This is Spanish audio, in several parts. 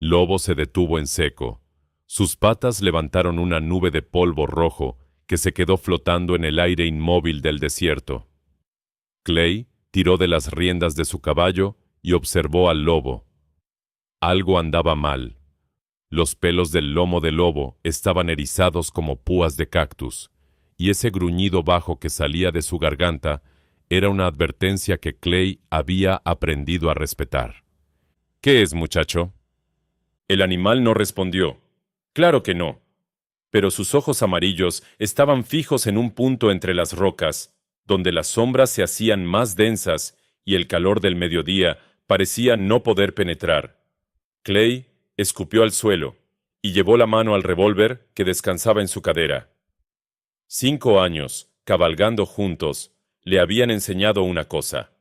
Lobo se detuvo en seco. Sus patas levantaron una nube de polvo rojo que se quedó flotando en el aire inmóvil del desierto. Clay tiró de las riendas de su caballo y observó al lobo. Algo andaba mal. Los pelos del lomo del lobo estaban erizados como púas de cactus, y ese gruñido bajo que salía de su garganta era una advertencia que Clay había aprendido a respetar. «¿Qué es, muchacho?» El animal no respondió. Claro que no. Pero sus ojos amarillos estaban fijos en un punto entre las rocas, donde las sombras se hacían más densas y el calor del mediodía parecía no poder penetrar. Clay escupió al suelo y llevó la mano al revólver que descansaba en su cadera. 5 años, cabalgando juntos, le habían enseñado una cosa.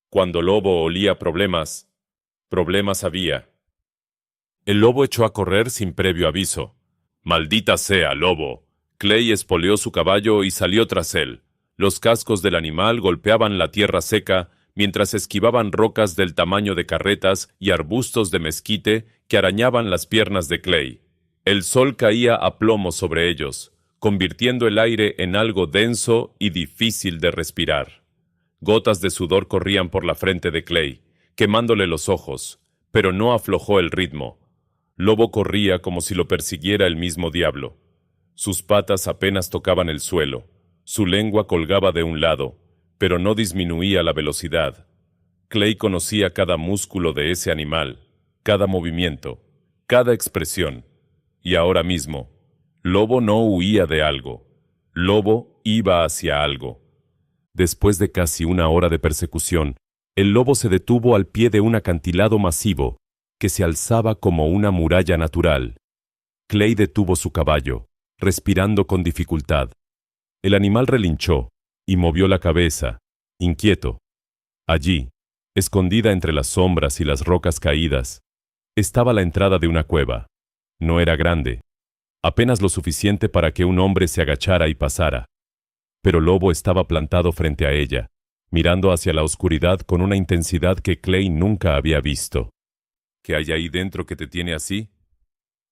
Cuando Lobo olía problemas, problemas había. El lobo echó a correr sin previo aviso. «¡Maldita sea, Lobo!». Clay espoleó su caballo y salió tras él. Los cascos del animal golpeaban la tierra seca mientras esquivaban rocas del tamaño de carretas y arbustos de mezquite que arañaban las piernas de Clay. El sol caía a plomo sobre ellos, convirtiendo el aire en algo denso y difícil de respirar. Gotas de sudor corrían por la frente de Clay, quemándole los ojos, pero no aflojó el ritmo. Lobo corría como si lo persiguiera el mismo diablo. Sus patas apenas tocaban el suelo, su lengua colgaba de un lado, pero no disminuía la velocidad. Clay conocía cada músculo de ese animal, cada movimiento, cada expresión. Y ahora mismo, Lobo no huía de algo. Lobo iba hacia algo. Después de casi 1 hora de persecución, el lobo se detuvo al pie de un acantilado masivo que se alzaba como una muralla natural. Clay detuvo su caballo, respirando con dificultad. El animal relinchó y movió la cabeza, inquieto. Allí, escondida entre las sombras y las rocas caídas, estaba la entrada de una cueva. No era grande, apenas lo suficiente para que un hombre se agachara y pasara. Pero Lobo estaba plantado frente a ella, mirando hacia la oscuridad con una intensidad que Clay nunca había visto. «¿Qué hay ahí dentro que te tiene así?».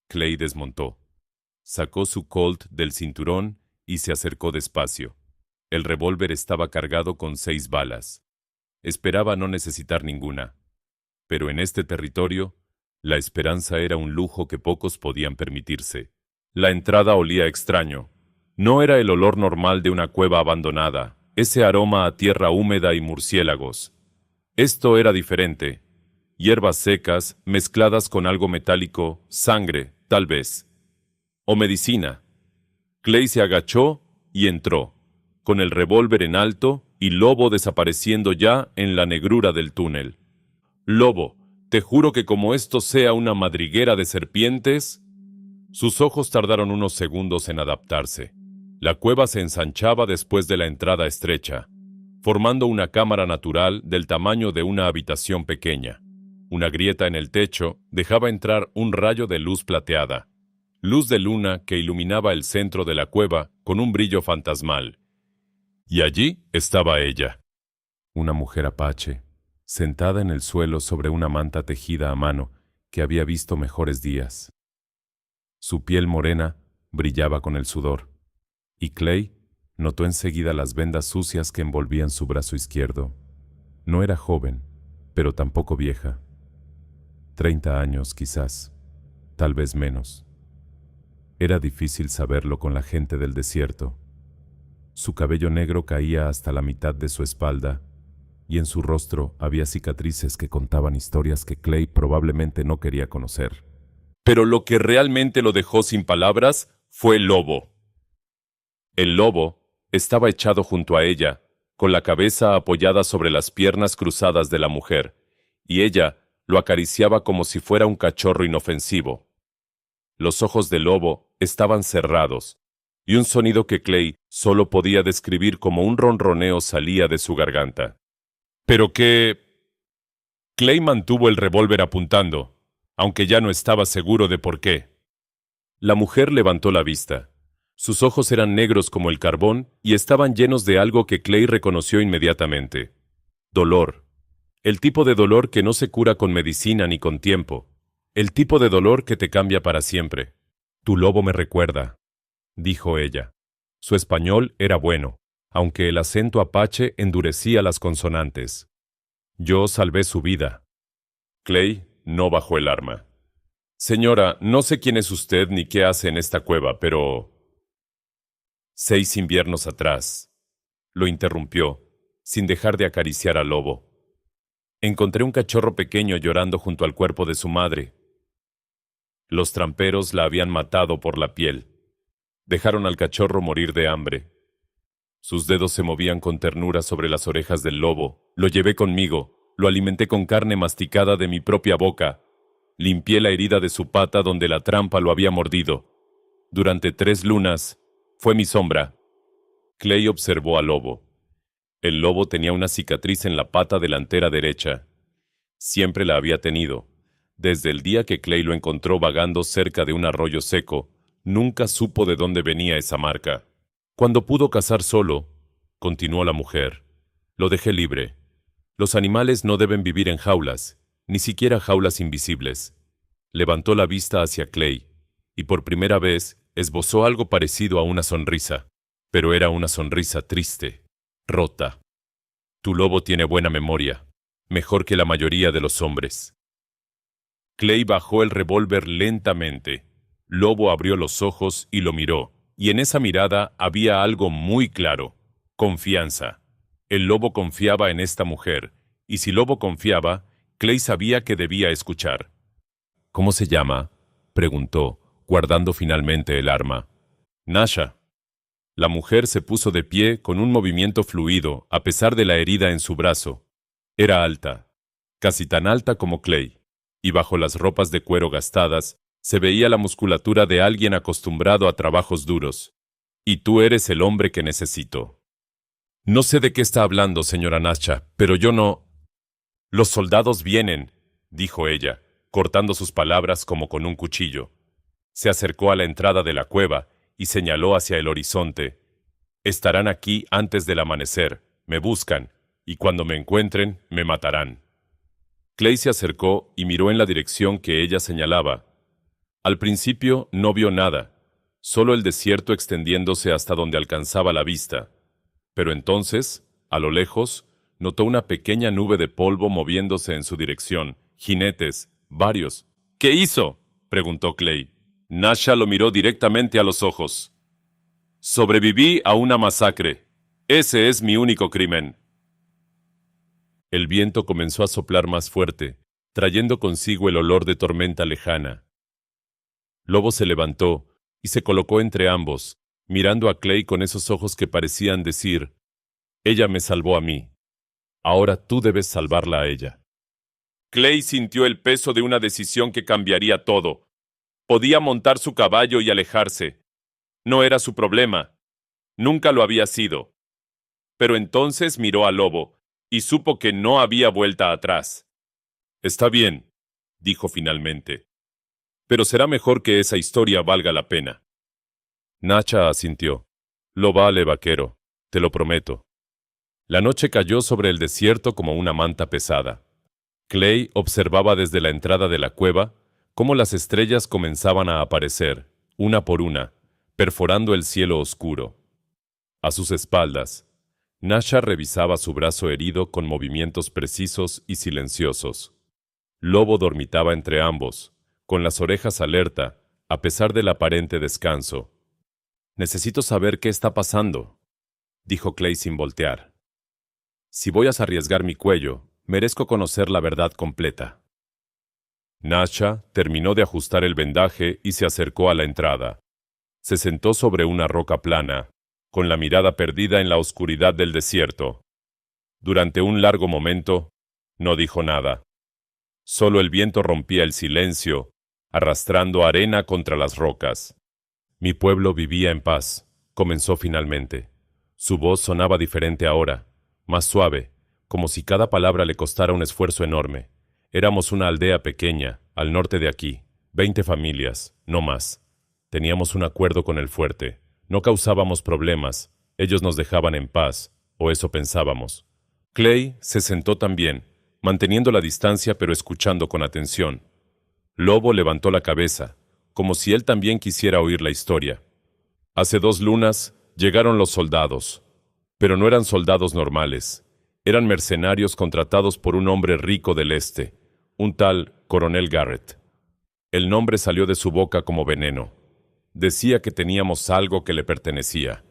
Clay desmontó. Sacó su Colt del cinturón y se acercó despacio. El revólver estaba cargado con 6 balas. Esperaba no necesitar ninguna. Pero en este territorio, la esperanza era un lujo que pocos podían permitirse. La entrada olía extraño. No era el olor normal de una cueva abandonada, ese aroma a tierra húmeda y murciélagos. Esto era diferente. Hierbas secas mezcladas con algo metálico, sangre, tal vez. O medicina. Clay se agachó y entró, con el revólver en alto y Lobo desapareciendo ya en la negrura del túnel. «Lobo, te juro que como esto sea una madriguera de serpientes...». Sus ojos tardaron unos segundos en adaptarse. La cueva se ensanchaba después de la entrada estrecha, formando una cámara natural del tamaño de una habitación pequeña. Una grieta en el techo dejaba entrar un rayo de luz plateada, luz de luna que iluminaba el centro de la cueva con un brillo fantasmal. Y allí estaba ella, una mujer apache, sentada en el suelo sobre una manta tejida a mano que había visto mejores días. Su piel morena brillaba con el sudor, y Clay notó enseguida las vendas sucias que envolvían su brazo izquierdo. No era joven, pero tampoco vieja. 30 años quizás, tal vez menos. Era difícil saberlo con la gente del desierto. Su cabello negro caía hasta la mitad de su espalda, y en su rostro había cicatrices que contaban historias que Clay probablemente no quería conocer. Pero lo que realmente lo dejó sin palabras fue Lobo. El lobo estaba echado junto a ella, con la cabeza apoyada sobre las piernas cruzadas de la mujer, y ella lo acariciaba como si fuera un cachorro inofensivo. Los ojos del lobo estaban cerrados, y un sonido que Clay solo podía describir como un ronroneo salía de su garganta. «¿Pero qué...». Clay mantuvo el revólver apuntando, aunque ya no estaba seguro de por qué. La mujer levantó la vista. Sus ojos eran negros como el carbón y estaban llenos de algo que Clay reconoció inmediatamente. Dolor. El tipo de dolor que no se cura con medicina ni con tiempo. El tipo de dolor que te cambia para siempre. Tu lobo me recuerda, dijo ella. Su español era bueno, aunque el acento apache endurecía las consonantes. Yo salvé su vida. Clay no bajó el arma. Señora, no sé quién es usted ni qué hace en esta cueva, pero... 6 inviernos atrás, lo interrumpió, sin dejar de acariciar al lobo. Encontré un cachorro pequeño llorando junto al cuerpo de su madre. Los tramperos la habían matado por la piel. Dejaron al cachorro morir de hambre. Sus dedos se movían con ternura sobre las orejas del lobo. Lo llevé conmigo, lo alimenté con carne masticada de mi propia boca. Limpié la herida de su pata donde la trampa lo había mordido. Durante 3 lunas, fue mi sombra. Clay observó al lobo. El lobo tenía una cicatriz en la pata delantera derecha. Siempre la había tenido. Desde el día que Clay lo encontró vagando cerca de un arroyo seco, nunca supo de dónde venía esa marca. Cuando pudo cazar solo, continuó la mujer, lo dejé libre. Los animales no deben vivir en jaulas, ni siquiera jaulas invisibles. Levantó la vista hacia Clay, y por primera vez esbozó algo parecido a una sonrisa, pero era una sonrisa triste, rota. Tu lobo tiene buena memoria, mejor que la mayoría de los hombres. Clay bajó el revólver lentamente. Lobo abrió los ojos y lo miró, y en esa mirada había algo muy claro: confianza. El lobo confiaba en esta mujer, y si Lobo confiaba, Clay sabía que debía escuchar. ¿Cómo se llama?, preguntó, guardando finalmente el arma. Nasha. La mujer se puso de pie con un movimiento fluido, a pesar de la herida en su brazo. Era alta, casi tan alta como Clay, y bajo las ropas de cuero gastadas, se veía la musculatura de alguien acostumbrado a trabajos duros. Y tú eres el hombre que necesito. No sé de qué está hablando, señora Nasha, pero yo no... Los soldados vienen, dijo ella, cortando sus palabras como con un cuchillo. Se acercó a la entrada de la cueva y señaló hacia el horizonte. Estarán aquí antes del amanecer, me buscan, y cuando me encuentren, me matarán. Clay se acercó y miró en la dirección que ella señalaba. Al principio no vio nada, solo el desierto extendiéndose hasta donde alcanzaba la vista. Pero entonces, a lo lejos, notó una pequeña nube de polvo moviéndose en su dirección. Jinetes, varios. ¿Qué hizo?, preguntó Clay. Nasha lo miró directamente a los ojos. Sobreviví a una masacre. Ese es mi único crimen. El viento comenzó a soplar más fuerte, trayendo consigo el olor de tormenta lejana. Lobo se levantó y se colocó entre ambos, mirando a Clay con esos ojos que parecían decir: ella me salvó a mí. Ahora tú debes salvarla a ella. Clay sintió el peso de una decisión que cambiaría todo. Podía montar su caballo y alejarse. No era su problema. Nunca lo había sido. Pero entonces miró al lobo y supo que no había vuelta atrás. Está bien, dijo finalmente. Pero será mejor que esa historia valga la pena. Nasha asintió. Lo vale, vaquero, te lo prometo. La noche cayó sobre el desierto como una manta pesada. Clay observaba desde la entrada de la cueva cómo las estrellas comenzaban a aparecer, una por una, perforando el cielo oscuro. A sus espaldas, Nasha revisaba su brazo herido con movimientos precisos y silenciosos. Lobo dormitaba entre ambos, con las orejas alerta, a pesar del aparente descanso. Necesito saber qué está pasando, dijo Clay sin voltear. Si voy a arriesgar mi cuello, merezco conocer la verdad completa. Nasha terminó de ajustar el vendaje y se acercó a la entrada. Se sentó sobre una roca plana, con la mirada perdida en la oscuridad del desierto. Durante un largo momento, no dijo nada. Solo el viento rompía el silencio, arrastrando arena contra las rocas. Mi pueblo vivía en paz, comenzó finalmente. Su voz sonaba diferente ahora, más suave, como si cada palabra le costara un esfuerzo enorme. Éramos una aldea pequeña, al norte de aquí, 20 familias, no más. Teníamos un acuerdo con el fuerte. No causábamos problemas, ellos nos dejaban en paz, o eso pensábamos. Clay se sentó también, manteniendo la distancia pero escuchando con atención. Lobo levantó la cabeza, como si él también quisiera oír la historia. Hace 2 lunas llegaron los soldados, pero no eran soldados normales. Eran mercenarios contratados por un hombre rico del este, un tal Coronel Garrett. El nombre salió de su boca como veneno. Decía que teníamos algo que le pertenecía.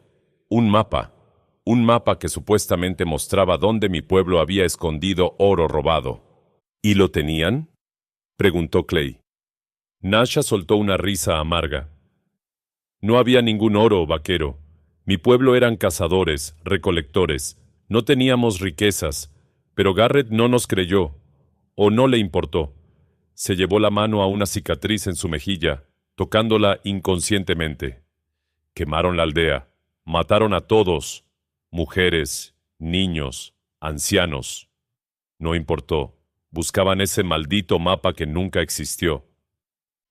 Un mapa que supuestamente mostraba dónde mi pueblo había escondido oro robado. ¿Y lo tenían?, preguntó Clay. Nasha soltó una risa amarga. No había ningún oro, vaquero. Mi pueblo eran cazadores, recolectores. No teníamos riquezas, pero Garrett no nos creyó, o no le importó. Se llevó la mano a una cicatriz en su mejilla, tocándola inconscientemente. Quemaron la aldea, mataron a todos, mujeres, niños, ancianos. No importó, buscaban ese maldito mapa que nunca existió.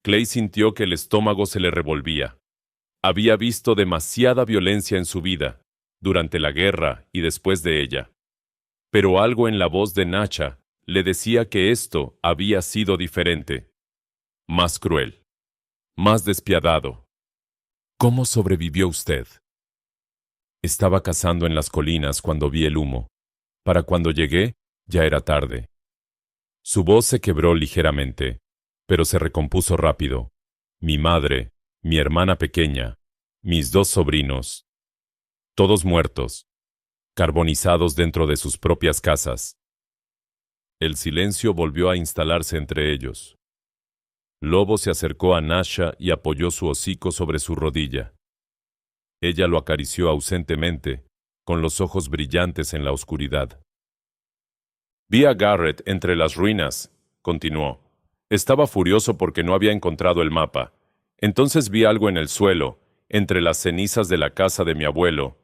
Clay sintió que el estómago se le revolvía. Había visto demasiada violencia en su vida, durante la guerra y después de ella. Pero algo en la voz de Nacha le decía que esto había sido diferente. Más cruel. Más despiadado. ¿Cómo sobrevivió usted? Estaba cazando en las colinas cuando vi el humo. Para cuando llegué, ya era tarde. Su voz se quebró ligeramente, pero se recompuso rápido. Mi madre, mi hermana pequeña, mis 2 sobrinos, todos muertos, carbonizados dentro de sus propias casas. El silencio volvió a instalarse entre ellos. Lobo se acercó a Nasha y apoyó su hocico sobre su rodilla. Ella lo acarició ausentemente, con los ojos brillantes en la oscuridad. Vi a Garrett entre las ruinas, continuó. Estaba furioso porque no había encontrado el mapa. Entonces vi algo en el suelo, entre las cenizas de la casa de mi abuelo.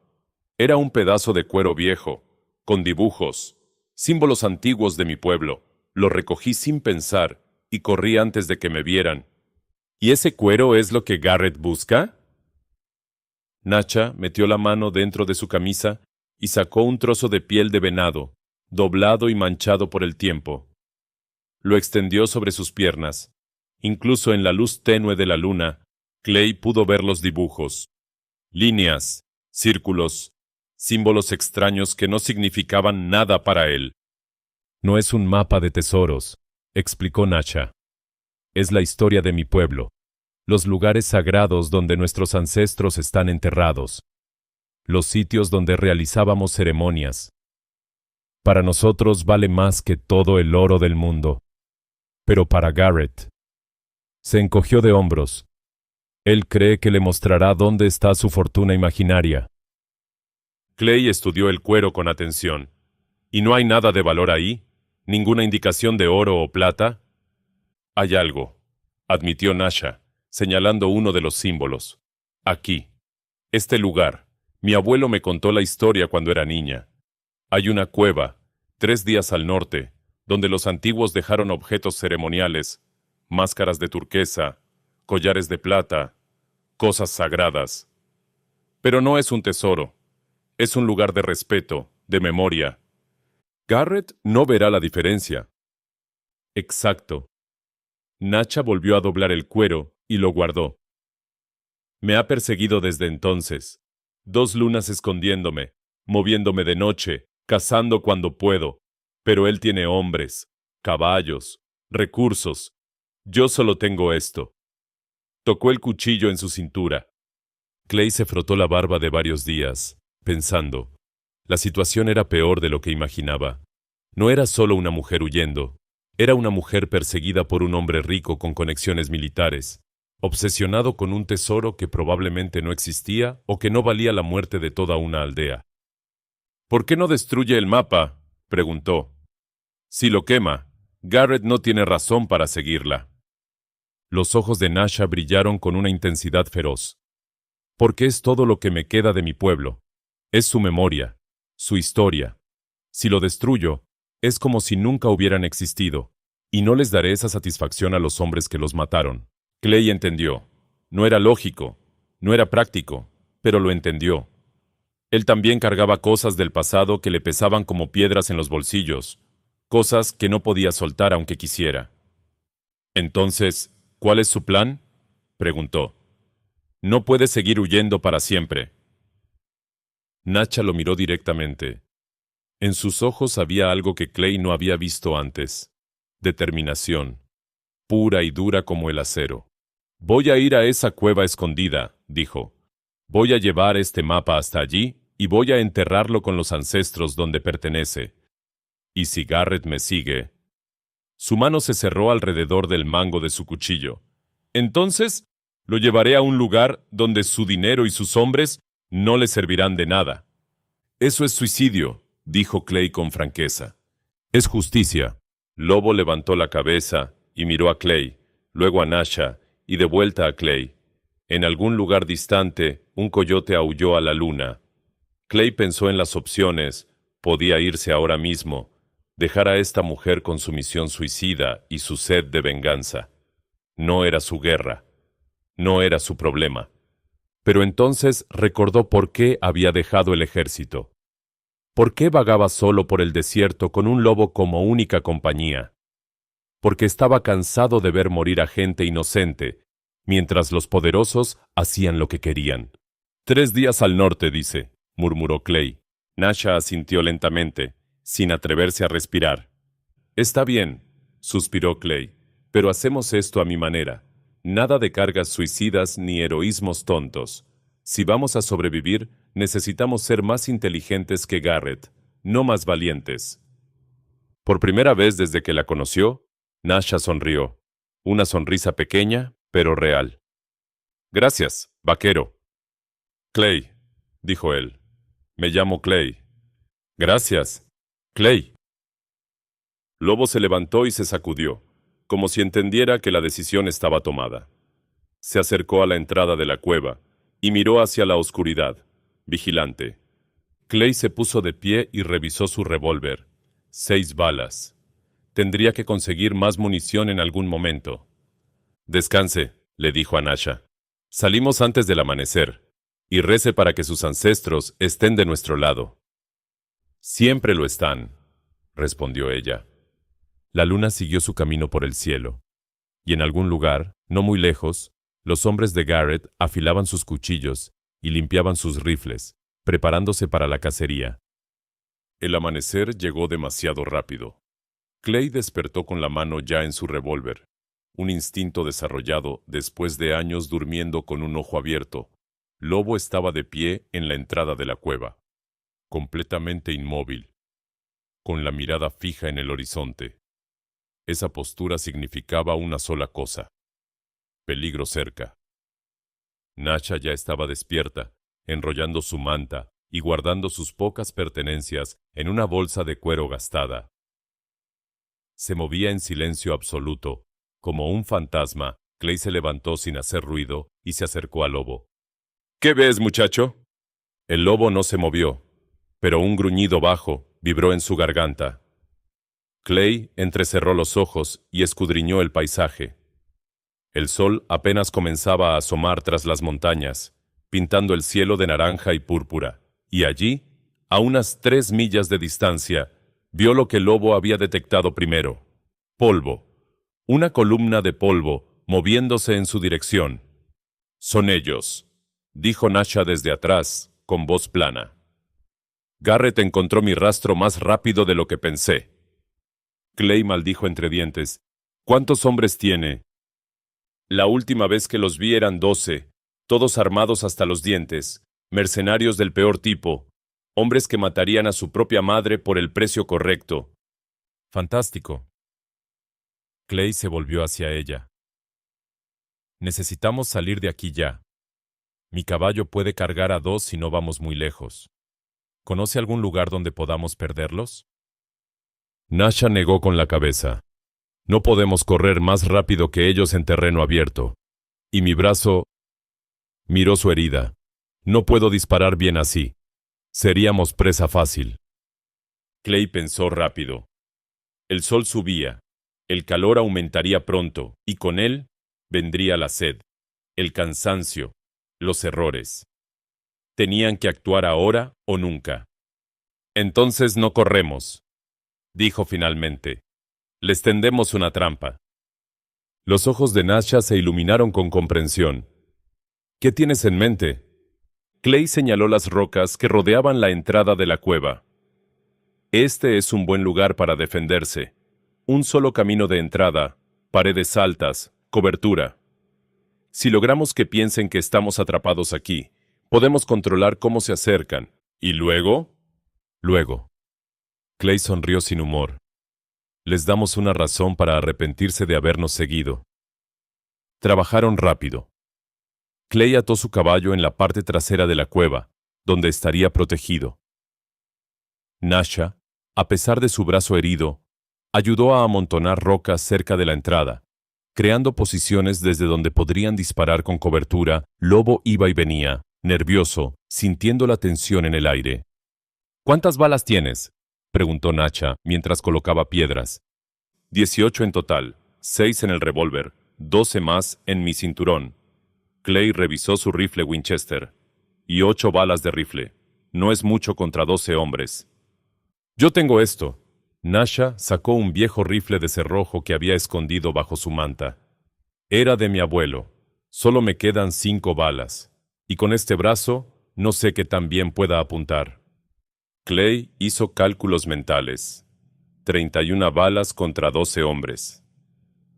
Era un pedazo de cuero viejo, con dibujos, símbolos antiguos de mi pueblo. Lo recogí sin pensar y corrí antes de que me vieran. ¿Y ese cuero es lo que Garrett busca? Nacha metió la mano dentro de su camisa y sacó un trozo de piel de venado, doblado y manchado por el tiempo. Lo extendió sobre sus piernas. Incluso en la luz tenue de la luna, Clay pudo ver los dibujos. Líneas, círculos, símbolos extraños que no significaban nada para él. No es un mapa de tesoros, explicó Nacha. Es la historia de mi pueblo, los lugares sagrados donde nuestros ancestros están enterrados, los sitios donde realizábamos ceremonias. Para nosotros vale más que todo el oro del mundo. Pero para Garrett, se encogió de hombros. Él cree que le mostrará dónde está su fortuna imaginaria. Clay estudió el cuero con atención. ¿Y no hay nada de valor ahí? ¿Ninguna indicación de oro o plata? Hay algo, admitió Nasha, señalando uno de los símbolos. Aquí. Este lugar. Mi abuelo me contó la historia cuando era niña. Hay una cueva, 3 días al norte, donde los antiguos dejaron objetos ceremoniales, máscaras de turquesa, collares de plata, cosas sagradas. Pero no es un tesoro. Es un lugar de respeto, de memoria. Garrett no verá la diferencia. Exacto. Nacha volvió a doblar el cuero y lo guardó. Me ha perseguido desde entonces. 2 lunas escondiéndome, moviéndome de noche, cazando cuando puedo. Pero él tiene hombres, caballos, recursos. Yo solo tengo esto. Tocó el cuchillo en su cintura. Clay se frotó la barba de varios días, pensando. La situación era peor de lo que imaginaba. No era solo una mujer huyendo. Era una mujer perseguida por un hombre rico con conexiones militares, obsesionado con un tesoro que probablemente no existía o que no valía la muerte de toda una aldea. ¿Por qué no destruye el mapa?, preguntó. Si lo quema, Garrett no tiene razón para seguirla. Los ojos de Nasha brillaron con una intensidad feroz. Porque es todo lo que me queda de mi pueblo. Es su memoria, su historia. Si lo destruyo, es como si nunca hubieran existido, y no les daré esa satisfacción a los hombres que los mataron. Clay entendió. No era lógico, no era práctico, pero lo entendió. Él también cargaba cosas del pasado que le pesaban como piedras en los bolsillos, cosas que no podía soltar aunque quisiera. Entonces, ¿cuál es su plan? Preguntó. No puede seguir huyendo para siempre. Nacha lo miró directamente. En sus ojos había algo que Clay no había visto antes. Determinación, pura y dura como el acero. Voy a ir a esa cueva escondida, dijo. Voy a llevar este mapa hasta allí y voy a enterrarlo con los ancestros donde pertenece. Y si Garrett me sigue... Su mano se cerró alrededor del mango de su cuchillo. Entonces, lo llevaré a un lugar donde su dinero y sus hombres no le servirán de nada. Eso es suicidio, dijo Clay con franqueza. Es justicia. Lobo levantó la cabeza y miró a Clay, luego a Nasha y de vuelta a Clay. En algún lugar distante, un coyote aulló a la luna. Clay pensó en las opciones. Podía irse ahora mismo, dejar a esta mujer con su misión suicida y su sed de venganza. No era su guerra. No era su problema. Pero entonces recordó por qué había dejado el ejército. ¿Por qué vagaba solo por el desierto con un lobo como única compañía? Porque estaba cansado de ver morir a gente inocente, mientras los poderosos hacían lo que querían. 3 días al norte, dice, murmuró Clay. Nasha asintió lentamente, sin atreverse a respirar. Está bien, suspiró Clay, pero hacemos esto a mi manera. Nada de cargas suicidas ni heroísmos tontos. Si vamos a sobrevivir, necesitamos ser más inteligentes que Garrett, no más valientes. Por primera vez desde que la conoció, Nasha sonrió. Una sonrisa pequeña, pero real. Gracias, vaquero. Clay, dijo él. Me llamo Clay. Gracias, Clay. Lobo se levantó y se sacudió, como si entendiera que la decisión estaba tomada. Se acercó a la entrada de la cueva y miró hacia la oscuridad, vigilante. Clay se puso de pie y revisó su revólver. 6 balas. Tendría que conseguir más munición en algún momento. Descanse, le dijo a Nasha. Salimos antes del amanecer, y rece para que sus ancestros estén de nuestro lado. Siempre lo están, respondió ella. La luna siguió su camino por el cielo, y en algún lugar, no muy lejos, los hombres de Garrett afilaban sus cuchillos y limpiaban sus rifles, preparándose para la cacería. El amanecer llegó demasiado rápido. Clay despertó con la mano ya en su revólver, un instinto desarrollado después de años durmiendo con un ojo abierto. Lobo estaba de pie en la entrada de la cueva, completamente inmóvil, con la mirada fija en el horizonte. Esa postura significaba una sola cosa: peligro cerca. Nasha ya estaba despierta, enrollando su manta y guardando sus pocas pertenencias en una bolsa de cuero gastada. Se movía en silencio absoluto. Como un fantasma, Clay se levantó sin hacer ruido y se acercó al lobo. ¿Qué ves, muchacho? El lobo no se movió, pero un gruñido bajo vibró en su garganta. Clay entrecerró los ojos y escudriñó el paisaje. El sol apenas comenzaba a asomar tras las montañas, pintando el cielo de naranja y púrpura, y allí, a unas 3 millas de distancia, vio lo que el lobo había detectado primero: polvo. Una columna de polvo moviéndose en su dirección. Son ellos, dijo Nasha desde atrás, con voz plana. Garrett encontró mi rastro más rápido de lo que pensé. Clay maldijo entre dientes. ¿Cuántos hombres tiene? La última vez que los vi eran 12, todos armados hasta los dientes, mercenarios del peor tipo, hombres que matarían a su propia madre por el precio correcto. Fantástico. Clay se volvió hacia ella. Necesitamos salir de aquí ya. Mi caballo puede cargar a 2 si no vamos muy lejos. ¿Conoce algún lugar donde podamos perderlos? Nasha negó con la cabeza. No podemos correr más rápido que ellos en terreno abierto. Y mi brazo... Miró su herida. No puedo disparar bien así. Seríamos presa fácil. Clay pensó rápido. El sol subía. El calor aumentaría pronto, y con él vendría la sed, el cansancio, los errores. Tenían que actuar ahora o nunca. Entonces no corremos, dijo finalmente. Les tendemos una trampa. Los ojos de Nasha se iluminaron con comprensión. ¿Qué tienes en mente? Clay señaló las rocas que rodeaban la entrada de la cueva. Este es un buen lugar para defenderse. Un solo camino de entrada, paredes altas, cobertura. Si logramos que piensen que estamos atrapados aquí, podemos controlar cómo se acercan. ¿Y luego? Luego. Clay sonrió sin humor. Les damos una razón para arrepentirse de habernos seguido. Trabajaron rápido. Clay ató su caballo en la parte trasera de la cueva, donde estaría protegido. Nasha, a pesar de su brazo herido, ayudó a amontonar rocas cerca de la entrada, creando posiciones desde donde podrían disparar con cobertura. Lobo iba y venía, nervioso, sintiendo la tensión en el aire. ¿Cuántas balas tienes?, preguntó Nasha mientras colocaba piedras. 18 en total, 6 en el revólver, 12 más en mi cinturón. Clay revisó su rifle Winchester. Y 8 balas de rifle. No es mucho contra 12 hombres. Yo tengo esto. Nasha sacó un viejo rifle de cerrojo que había escondido bajo su manta. Era de mi abuelo. Solo me quedan 5 balas. Y con este brazo, no sé qué tan bien pueda apuntar. Clay hizo cálculos mentales. 31 balas contra 12 hombres.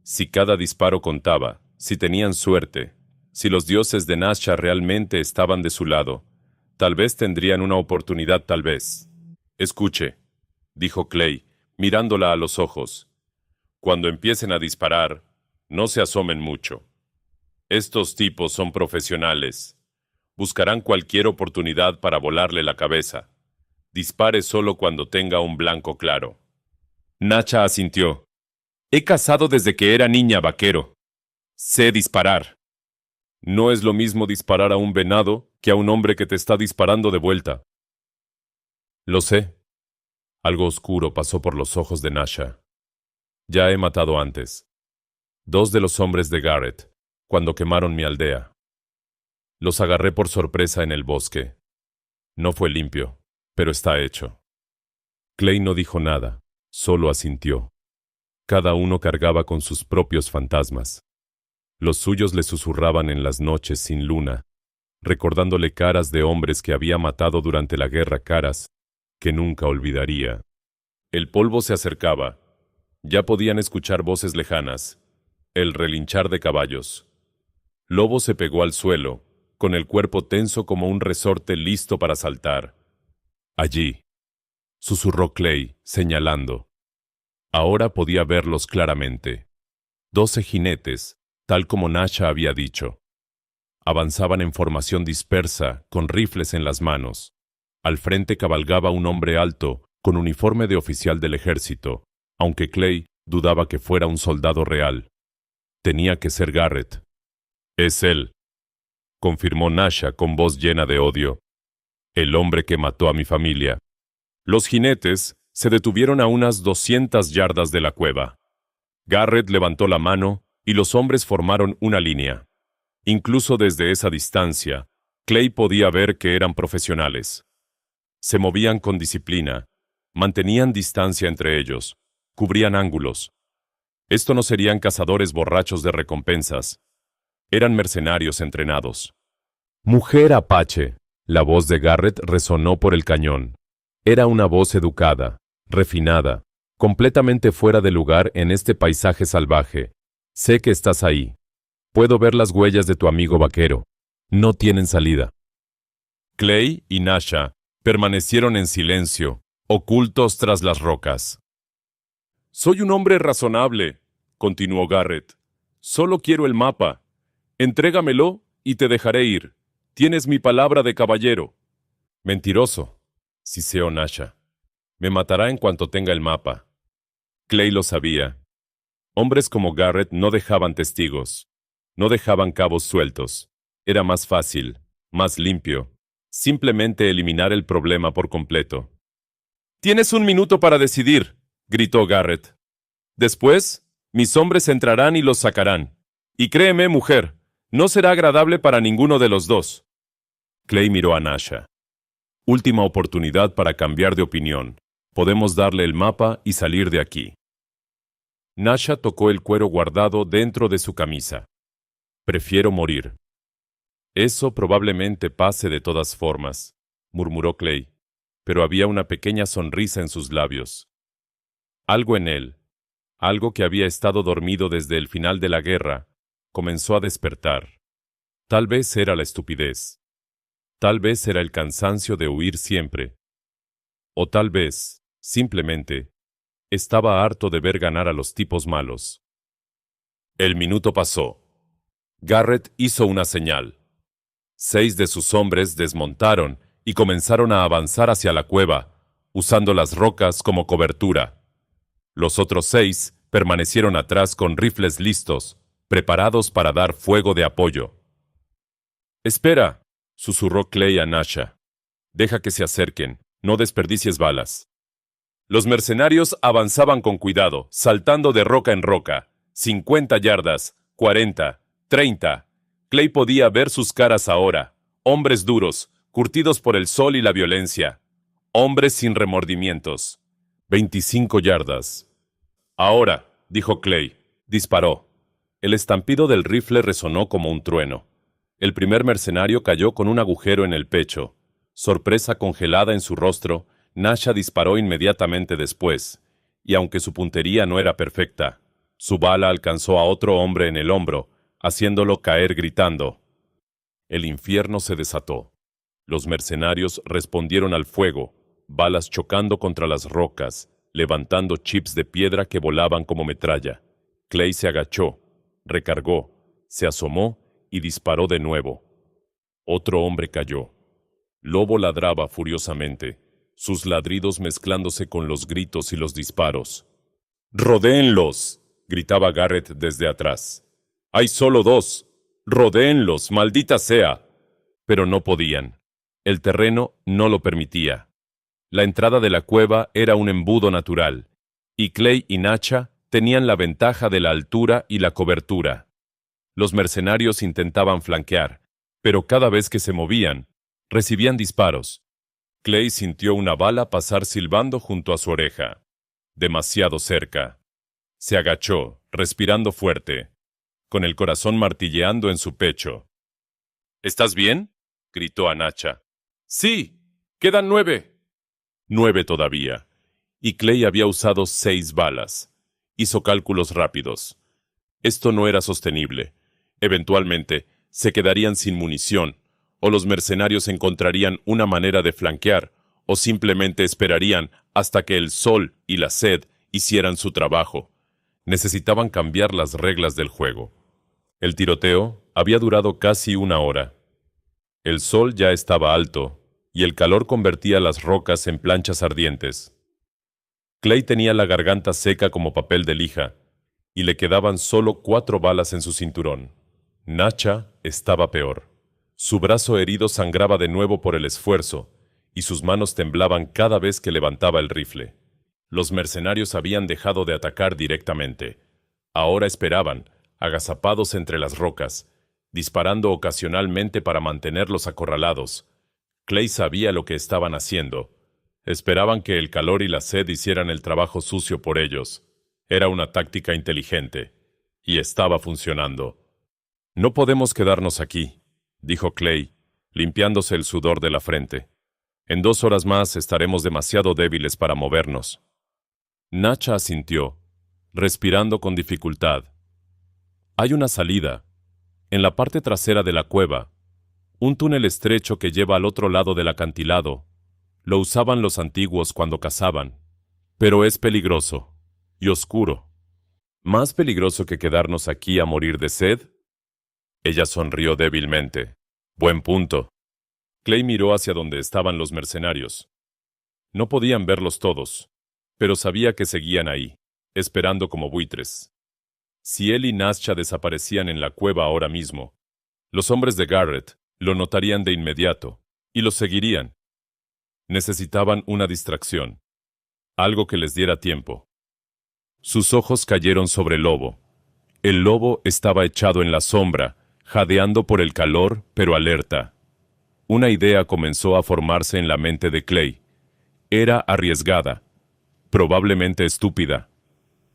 Si cada disparo contaba, si tenían suerte, si los dioses de Nasha realmente estaban de su lado, tal vez tendrían una oportunidad, tal vez. Escuche, dijo Clay, mirándola a los ojos. Cuando empiecen a disparar, no se asomen mucho. Estos tipos son profesionales. Buscarán cualquier oportunidad para volarle la cabeza. Dispare solo cuando tenga un blanco claro. Nasha asintió. He cazado desde que era niña, vaquero. Sé disparar. No es lo mismo disparar a un venado que a un hombre que te está disparando de vuelta. Lo sé. Algo oscuro pasó por los ojos de Nasha. Ya he matado antes. 2 de los hombres de Garrett, cuando quemaron mi aldea. Los agarré por sorpresa en el bosque. No fue limpio, pero está hecho. Clay no dijo nada, solo asintió. Cada uno cargaba con sus propios fantasmas. Los suyos le susurraban en las noches sin luna, recordándole caras de hombres que había matado durante la guerra, caras que nunca olvidaría. El polvo se acercaba. Ya podían escuchar voces lejanas, el relinchar de caballos. Lobo se pegó al suelo, con el cuerpo tenso como un resorte listo para saltar. Allí, susurró Clay, señalando. Ahora podía verlos claramente. 12 jinetes, tal como Nasha había dicho. Avanzaban en formación dispersa, con rifles en las manos. Al frente cabalgaba un hombre alto, con uniforme de oficial del ejército, aunque Clay dudaba que fuera un soldado real. Tenía que ser Garrett. Es él, confirmó Nasha con voz llena de odio. El hombre que mató a mi familia. Los jinetes se detuvieron a unas 200 yardas de la cueva. Garrett levantó la mano y los hombres formaron una línea. Incluso desde esa distancia, Clay podía ver que eran profesionales. Se movían con disciplina, mantenían distancia entre ellos, cubrían ángulos. Esto no serían cazadores borrachos de recompensas. Eran mercenarios entrenados. Mujer apache. La voz de Garrett resonó por el cañón. Era una voz educada, refinada, completamente fuera de lugar en este paisaje salvaje. Sé que estás ahí. Puedo ver las huellas de tu amigo vaquero. No tienen salida. Clay y Nasha permanecieron en silencio, ocultos tras las rocas. Soy un hombre razonable, continuó Garrett. Solo quiero el mapa. Entrégamelo y te dejaré ir. Tienes mi palabra de caballero. Mentiroso, siseó Nasha. Me matará en cuanto tenga el mapa. Clay lo sabía. Hombres como Garrett no dejaban testigos. No dejaban cabos sueltos. Era más fácil, más limpio, simplemente eliminar el problema por completo. Tienes 1 minuto para decidir, gritó Garrett. Después, mis hombres entrarán y los sacarán. Y créeme, mujer, no será agradable para ninguno de los dos. Clay miró a Nasha. Última oportunidad para cambiar de opinión. Podemos darle el mapa y salir de aquí. Nasha tocó el cuero guardado dentro de su camisa. Prefiero morir. Eso probablemente pase de todas formas, murmuró Clay, pero había una pequeña sonrisa en sus labios. Algo en él, algo que había estado dormido desde el final de la guerra, comenzó a despertar. Tal vez era la estupidez. Tal vez era el cansancio de huir siempre. O tal vez, simplemente, estaba harto de ver ganar a los tipos malos. El minuto pasó. Garrett hizo una señal. 6 de sus hombres desmontaron y comenzaron a avanzar hacia la cueva, usando las rocas como cobertura. Los otros 6 permanecieron atrás con rifles listos, preparados para dar fuego de apoyo. «Espera», susurró Clay a Nasha. «Deja que se acerquen, no desperdicies balas». Los mercenarios avanzaban con cuidado, saltando de roca en roca. 50 yardas, 40, 30. Clay podía ver sus caras ahora. Hombres duros, curtidos por el sol y la violencia. Hombres sin remordimientos. 25 yardas. «Ahora», dijo Clay. Disparó. El estampido del rifle resonó como un trueno. El primer mercenario cayó con un agujero en el pecho. Sorpresa congelada en su rostro, Nasha disparó inmediatamente después, y aunque su puntería no era perfecta, su bala alcanzó a otro hombre en el hombro, haciéndolo caer gritando. El infierno se desató. Los mercenarios respondieron al fuego, balas chocando contra las rocas, levantando chips de piedra que volaban como metralla. Clay se agachó, recargó, se asomó y disparó de nuevo. Otro hombre cayó. Lobo ladraba furiosamente, sus ladridos mezclándose con los gritos y los disparos. «¡Rodéenlos!», gritaba Garrett desde atrás. «Hay solo 2. ¡Rodéenlos, maldita sea!». Pero no podían. El terreno no lo permitía. La entrada de la cueva era un embudo natural, y Clay y Nasha tenían la ventaja de la altura y la cobertura. Los mercenarios intentaban flanquear, pero cada vez que se movían, recibían disparos. Clay sintió una bala pasar silbando junto a su oreja. Demasiado cerca. Se agachó, respirando fuerte, con el corazón martilleando en su pecho. «¿Estás bien?», gritó a Nasha. «Sí, quedan 9». 9 todavía. Y Clay había usado 6 balas. Hizo cálculos rápidos. Esto no era sostenible. Eventualmente, se quedarían sin munición, o los mercenarios encontrarían una manera de flanquear, o simplemente esperarían hasta que el sol y la sed hicieran su trabajo. Necesitaban cambiar las reglas del juego. El tiroteo había durado casi 1 hora. El sol ya estaba alto, y el calor convertía las rocas en planchas ardientes. Clay tenía la garganta seca como papel de lija, y le quedaban solo 4 balas en su cinturón. Nasha estaba peor. Su brazo herido sangraba de nuevo por el esfuerzo, y sus manos temblaban cada vez que levantaba el rifle. Los mercenarios habían dejado de atacar directamente. Ahora esperaban, agazapados entre las rocas, disparando ocasionalmente para mantenerlos acorralados. Clay sabía lo que estaban haciendo. Esperaban que el calor y la sed hicieran el trabajo sucio por ellos. Era una táctica inteligente, y estaba funcionando. «No podemos quedarnos aquí», dijo Clay, limpiándose el sudor de la frente. «En 2 horas más estaremos demasiado débiles para movernos». Nasha asintió, respirando con dificultad. «Hay una salida. En la parte trasera de la cueva. Un túnel estrecho que lleva al otro lado del acantilado. Lo usaban los antiguos cuando cazaban. Pero es peligroso. Y oscuro. ¿Más peligroso que quedarnos aquí a morir de sed?». Ella sonrió débilmente. «Buen punto». Clay miró hacia donde estaban los mercenarios. No podían verlos todos, pero sabía que seguían ahí, esperando como buitres. Si él y Nasha desaparecían en la cueva ahora mismo, los hombres de Garrett lo notarían de inmediato, y los seguirían. Necesitaban una distracción, algo que les diera tiempo. Sus ojos cayeron sobre el lobo. El lobo estaba echado en la sombra, jadeando por el calor, pero alerta. Una idea comenzó a formarse en la mente de Clay. Era arriesgada, probablemente estúpida.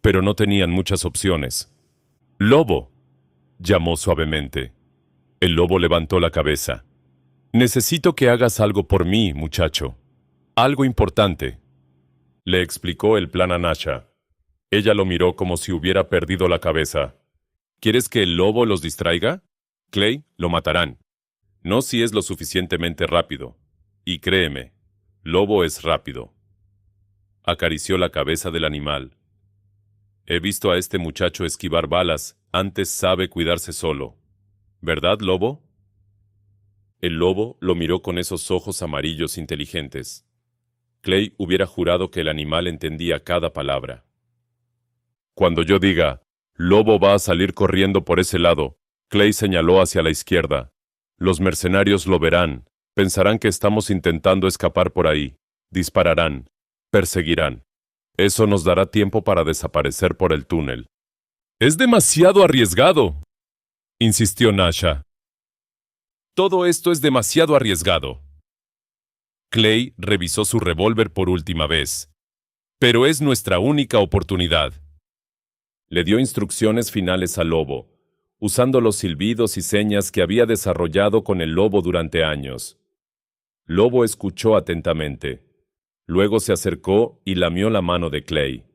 pero no tenían muchas opciones. «Lobo», llamó suavemente. El lobo levantó la cabeza. «Necesito que hagas algo por mí, muchacho. Algo importante», le explicó el plan a Nasha. Ella lo miró como si hubiera perdido la cabeza. «¿Quieres que el lobo los distraiga? Clay, lo matarán. No si es lo suficientemente rápido. Y créeme, Lobo es rápido». Acarició la cabeza del animal. «He visto a este muchacho esquivar balas, antes sabe cuidarse solo. ¿Verdad, Lobo?» El lobo lo miró con esos ojos amarillos inteligentes. Clay hubiera jurado que el animal entendía cada palabra. «Cuando yo diga, Lobo va a salir corriendo por ese lado», Clay señaló hacia la izquierda. «Los mercenarios lo verán, pensarán que estamos intentando escapar por ahí, dispararán, perseguirán. Eso nos dará tiempo para desaparecer por el túnel». «Es demasiado arriesgado», insistió Nasha. «Todo esto es demasiado arriesgado». Clay revisó su revólver por última vez. «Pero es nuestra única oportunidad». Le dio instrucciones finales al lobo, usando los silbidos y señas que había desarrollado con el lobo durante años. Lobo escuchó atentamente. Luego se acercó y lamió la mano de Clay.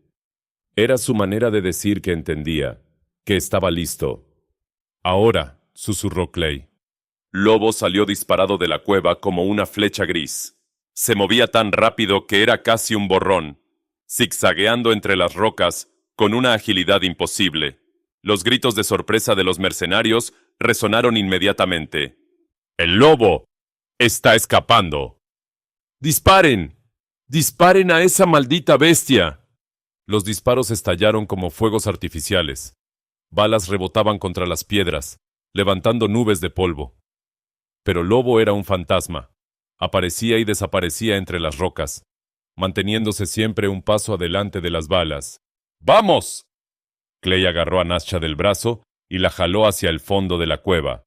Era su manera de decir que entendía, que estaba listo. «Ahora», susurró Clay. Lobo salió disparado de la cueva como una flecha gris. Se movía tan rápido que era casi un borrón, zigzagueando entre las rocas con una agilidad imposible. Los gritos de sorpresa de los mercenarios resonaron inmediatamente. «¡El lobo está escapando! ¡Disparen! ¡Disparen a esa maldita bestia!». Los disparos estallaron como fuegos artificiales. Balas rebotaban contra las piedras, levantando nubes de polvo. Pero Lobo era un fantasma. Aparecía y desaparecía entre las rocas, manteniéndose siempre un paso adelante de las balas. «¡Vamos!». Clay agarró a Nasha del brazo y la jaló hacia el fondo de la cueva.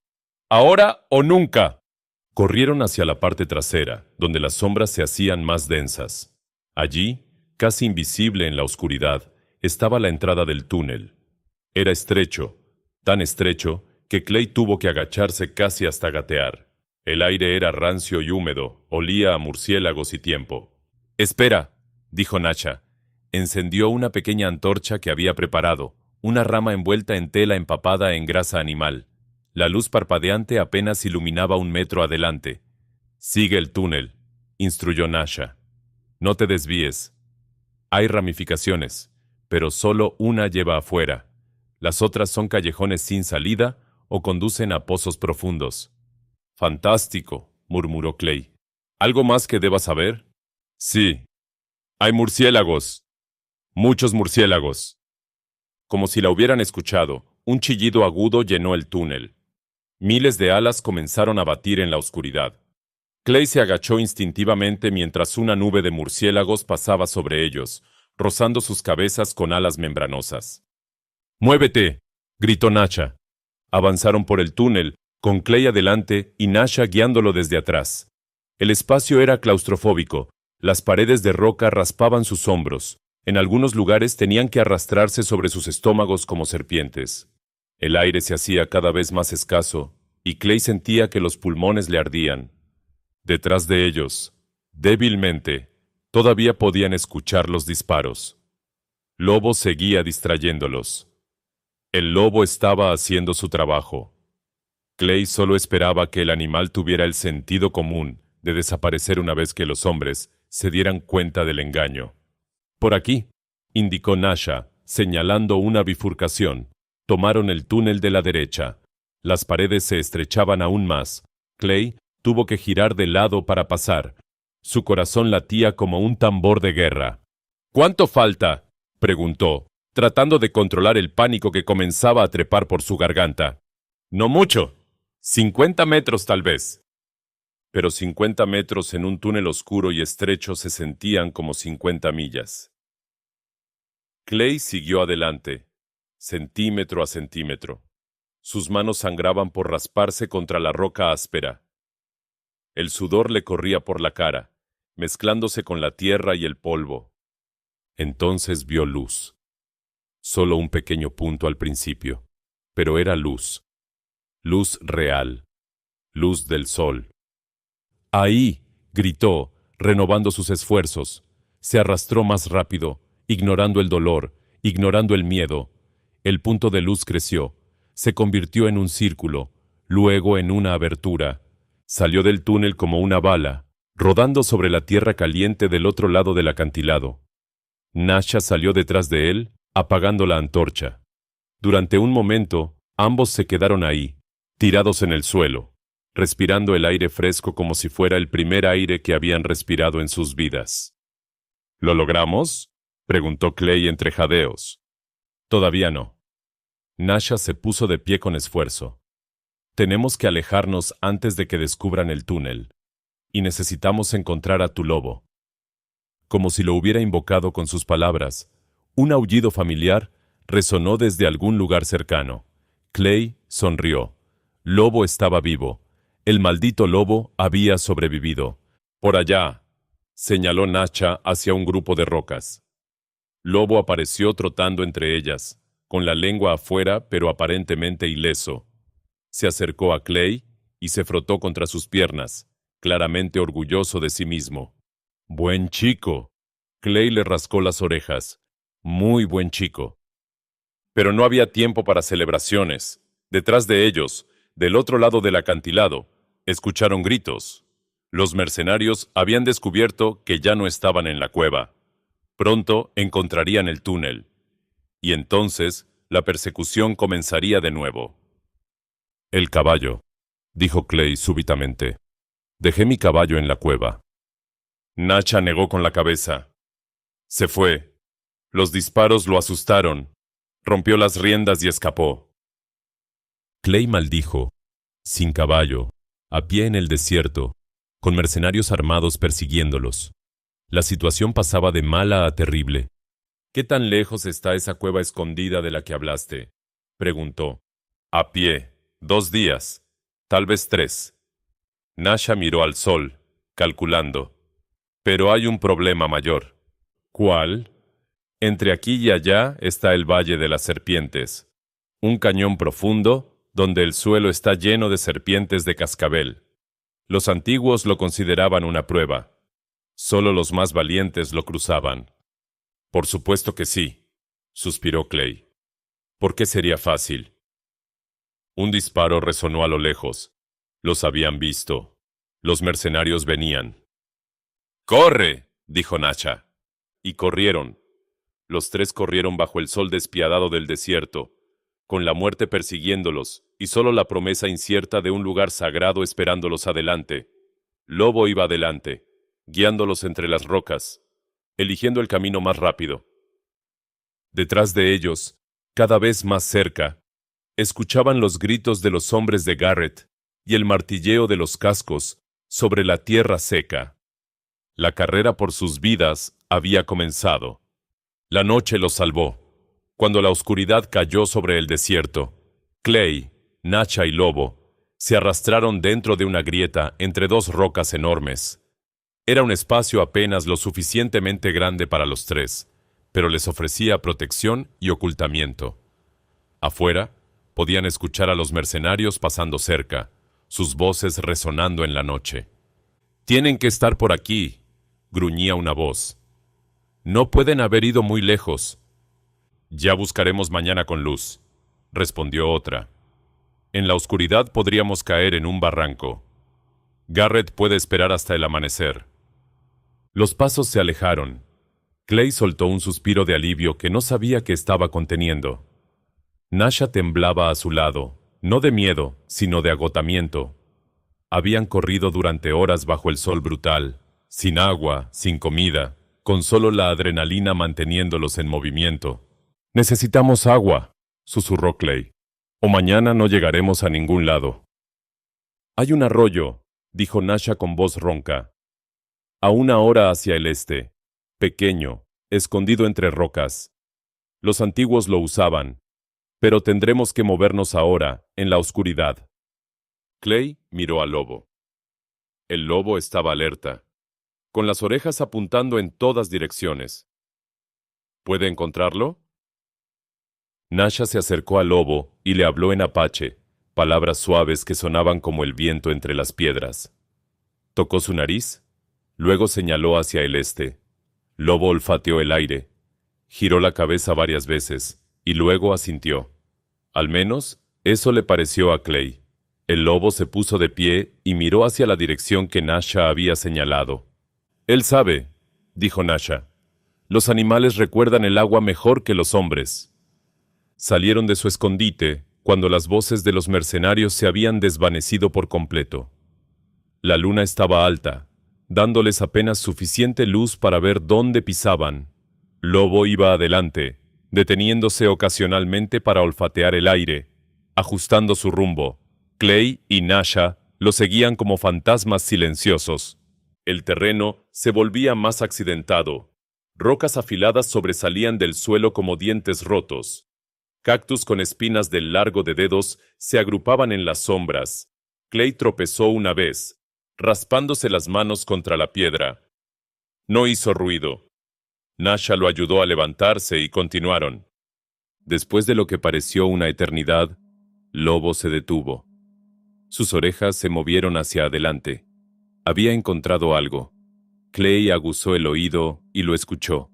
«¡Ahora o nunca!». Corrieron hacia la parte trasera, donde las sombras se hacían más densas. Allí, casi invisible en la oscuridad, estaba la entrada del túnel. Era estrecho, tan estrecho que Clay tuvo que agacharse casi hasta gatear. El aire era rancio y húmedo, olía a murciélagos y tiempo. «Espera», dijo Nasha. Encendió una pequeña antorcha que había preparado, una rama envuelta en tela empapada en grasa animal. La luz parpadeante apenas iluminaba 1 metro adelante. «Sigue el túnel», instruyó Nasha. «No te desvíes. Hay ramificaciones, pero solo una lleva afuera. Las otras son callejones sin salida o conducen a pozos profundos». «Fantástico», murmuró Clay. «¿Algo más que deba saber?» «Sí. Hay murciélagos. Muchos murciélagos». Como si la hubieran escuchado, un chillido agudo llenó el túnel. Miles de alas comenzaron a batir en la oscuridad. Clay se agachó instintivamente mientras una nube de murciélagos pasaba sobre ellos, rozando sus cabezas con alas membranosas. «¡Muévete!», gritó Nasha. Avanzaron por el túnel, con Clay adelante y Nasha guiándolo desde atrás. El espacio era claustrofóbico. Las paredes de roca raspaban sus hombros. En algunos lugares tenían que arrastrarse sobre sus estómagos como serpientes. El aire se hacía cada vez más escaso, y Clay sentía que los pulmones le ardían. Detrás de ellos, débilmente, todavía podían escuchar los disparos. Lobo seguía distrayéndolos. El lobo estaba haciendo su trabajo. Clay solo esperaba que el animal tuviera el sentido común de desaparecer una vez que los hombres se dieran cuenta del engaño. «Por aquí», indicó Nasha, señalando una bifurcación. Tomaron el túnel de la derecha. Las paredes se estrechaban aún más. Clay tuvo que girar de lado para pasar. Su corazón latía como un tambor de guerra. «¿Cuánto falta?», preguntó, tratando de controlar el pánico que comenzaba a trepar por su garganta. «No mucho. 50 metros tal vez». Pero 50 metros en un túnel oscuro y estrecho se sentían como 50 millas. Clay siguió adelante, centímetro a centímetro. Sus manos sangraban por rasparse contra la roca áspera. El sudor le corría por la cara, mezclándose con la tierra y el polvo. Entonces vio luz. Solo un pequeño punto al principio, pero era luz. Luz real. Luz del sol. ¡Ahí! Gritó, renovando sus esfuerzos. Se arrastró más rápido, ignorando el dolor, ignorando el miedo. El punto de luz creció, se convirtió en un círculo, luego en una abertura. Salió del túnel como una bala, rodando sobre la tierra caliente del otro lado del acantilado. Nasha salió detrás de él, apagando la antorcha. Durante un momento, ambos se quedaron ahí, tirados en el suelo, respirando el aire fresco como si fuera el primer aire que habían respirado en sus vidas. ¿Lo logramos?, preguntó Clay entre jadeos. Todavía no. Nasha se puso de pie con esfuerzo. Tenemos que alejarnos antes de que descubran el túnel, y necesitamos encontrar a tu lobo. Como si lo hubiera invocado con sus palabras, un aullido familiar resonó desde algún lugar cercano. Clay sonrió. Lobo estaba vivo. El maldito lobo había sobrevivido. Por allá, señaló Nasha hacia un grupo de rocas. Lobo apareció trotando entre ellas, con la lengua afuera pero aparentemente ileso. Se acercó a Clay y se frotó contra sus piernas, claramente orgulloso de sí mismo. «Buen chico». Clay le rascó las orejas. «Muy buen chico». Pero no había tiempo para celebraciones. Detrás de ellos, del otro lado del acantilado, escucharon gritos. Los mercenarios habían descubierto que ya no estaban en la cueva. Pronto encontrarían el túnel. Y entonces la persecución comenzaría de nuevo. «El caballo», dijo Clay súbitamente. «Dejé mi caballo en la cueva». Nasha negó con la cabeza. Se fue. Los disparos lo asustaron. Rompió las riendas y escapó. Clay maldijo. Sin caballo, a pie en el desierto, con mercenarios armados persiguiéndolos. La situación pasaba de mala a terrible. «¿Qué tan lejos está esa cueva escondida de la que hablaste?», preguntó. «A pie. 2 días. Tal vez 3». Nasha miró al sol, calculando. «Pero hay un problema mayor». «¿Cuál?» «Entre aquí y allá está el Valle de las Serpientes, un cañón profundo donde el suelo está lleno de serpientes de cascabel. Los antiguos lo consideraban una prueba. Solo los más valientes lo cruzaban». «Por supuesto que sí», suspiró Clay. «¿Por qué sería fácil?» Un disparo resonó a lo lejos. Los habían visto. Los mercenarios venían. «¡Corre!», dijo Nasha. Y corrieron. Los 3 corrieron bajo el sol despiadado del desierto, con la muerte persiguiéndolos y solo la promesa incierta de un lugar sagrado esperándolos adelante. Lobo iba adelante, guiándolos entre las rocas, eligiendo el camino más rápido. Detrás de ellos, cada vez más cerca, escuchaban los gritos de los hombres de Garrett y el martilleo de los cascos sobre la tierra seca. La carrera por sus vidas había comenzado. La noche los salvó. Cuando la oscuridad cayó sobre el desierto, Clay, Nasha y Lobo se arrastraron dentro de una grieta entre 2 rocas enormes. Era un espacio apenas lo suficientemente grande para los 3, pero les ofrecía protección y ocultamiento. Afuera, podían escuchar a los mercenarios pasando cerca, sus voces resonando en la noche. «Tienen que estar por aquí», gruñía una voz. «No pueden haber ido muy lejos». «Ya buscaremos mañana con luz», respondió otra. «En la oscuridad podríamos caer en un barranco. Garrett puede esperar hasta el amanecer». Los pasos se alejaron. Clay soltó un suspiro de alivio que no sabía que estaba conteniendo. Nasha temblaba a su lado, no de miedo, sino de agotamiento. Habían corrido durante horas bajo el sol brutal, sin agua, sin comida, con solo la adrenalina manteniéndolos en movimiento. «Necesitamos agua», susurró Clay, «o mañana no llegaremos a ningún lado». «Hay un arroyo», dijo Nasha con voz ronca. «A 1 hora hacia el este, pequeño, escondido entre rocas. Los antiguos lo usaban, pero tendremos que movernos ahora, en la oscuridad». Clay miró al lobo. El lobo estaba alerta, con las orejas apuntando en todas direcciones. «¿Puede encontrarlo?». Nasha se acercó al lobo y le habló en apache, palabras suaves que sonaban como el viento entre las piedras. Tocó su nariz, luego señaló hacia el este. Lobo olfateó el aire, giró la cabeza varias veces y luego asintió. Al menos, eso le pareció a Clay. El lobo se puso de pie y miró hacia la dirección que Nasha había señalado. «Él sabe», dijo Nasha. «Los animales recuerdan el agua mejor que los hombres». Salieron de su escondite cuando las voces de los mercenarios se habían desvanecido por completo. La luna estaba alta, dándoles apenas suficiente luz para ver dónde pisaban. Lobo iba adelante, deteniéndose ocasionalmente para olfatear el aire, ajustando su rumbo. Clay y Nasha lo seguían como fantasmas silenciosos. El terreno se volvía más accidentado. Rocas afiladas sobresalían del suelo como dientes rotos. Cactus con espinas del largo de dedos se agrupaban en las sombras. Clay tropezó una vez, raspándose las manos contra la piedra. No hizo ruido. Nasha lo ayudó a levantarse y continuaron. Después de lo que pareció una eternidad, Lobo se detuvo. Sus orejas se movieron hacia adelante. Había encontrado algo. Clay aguzó el oído y lo escuchó.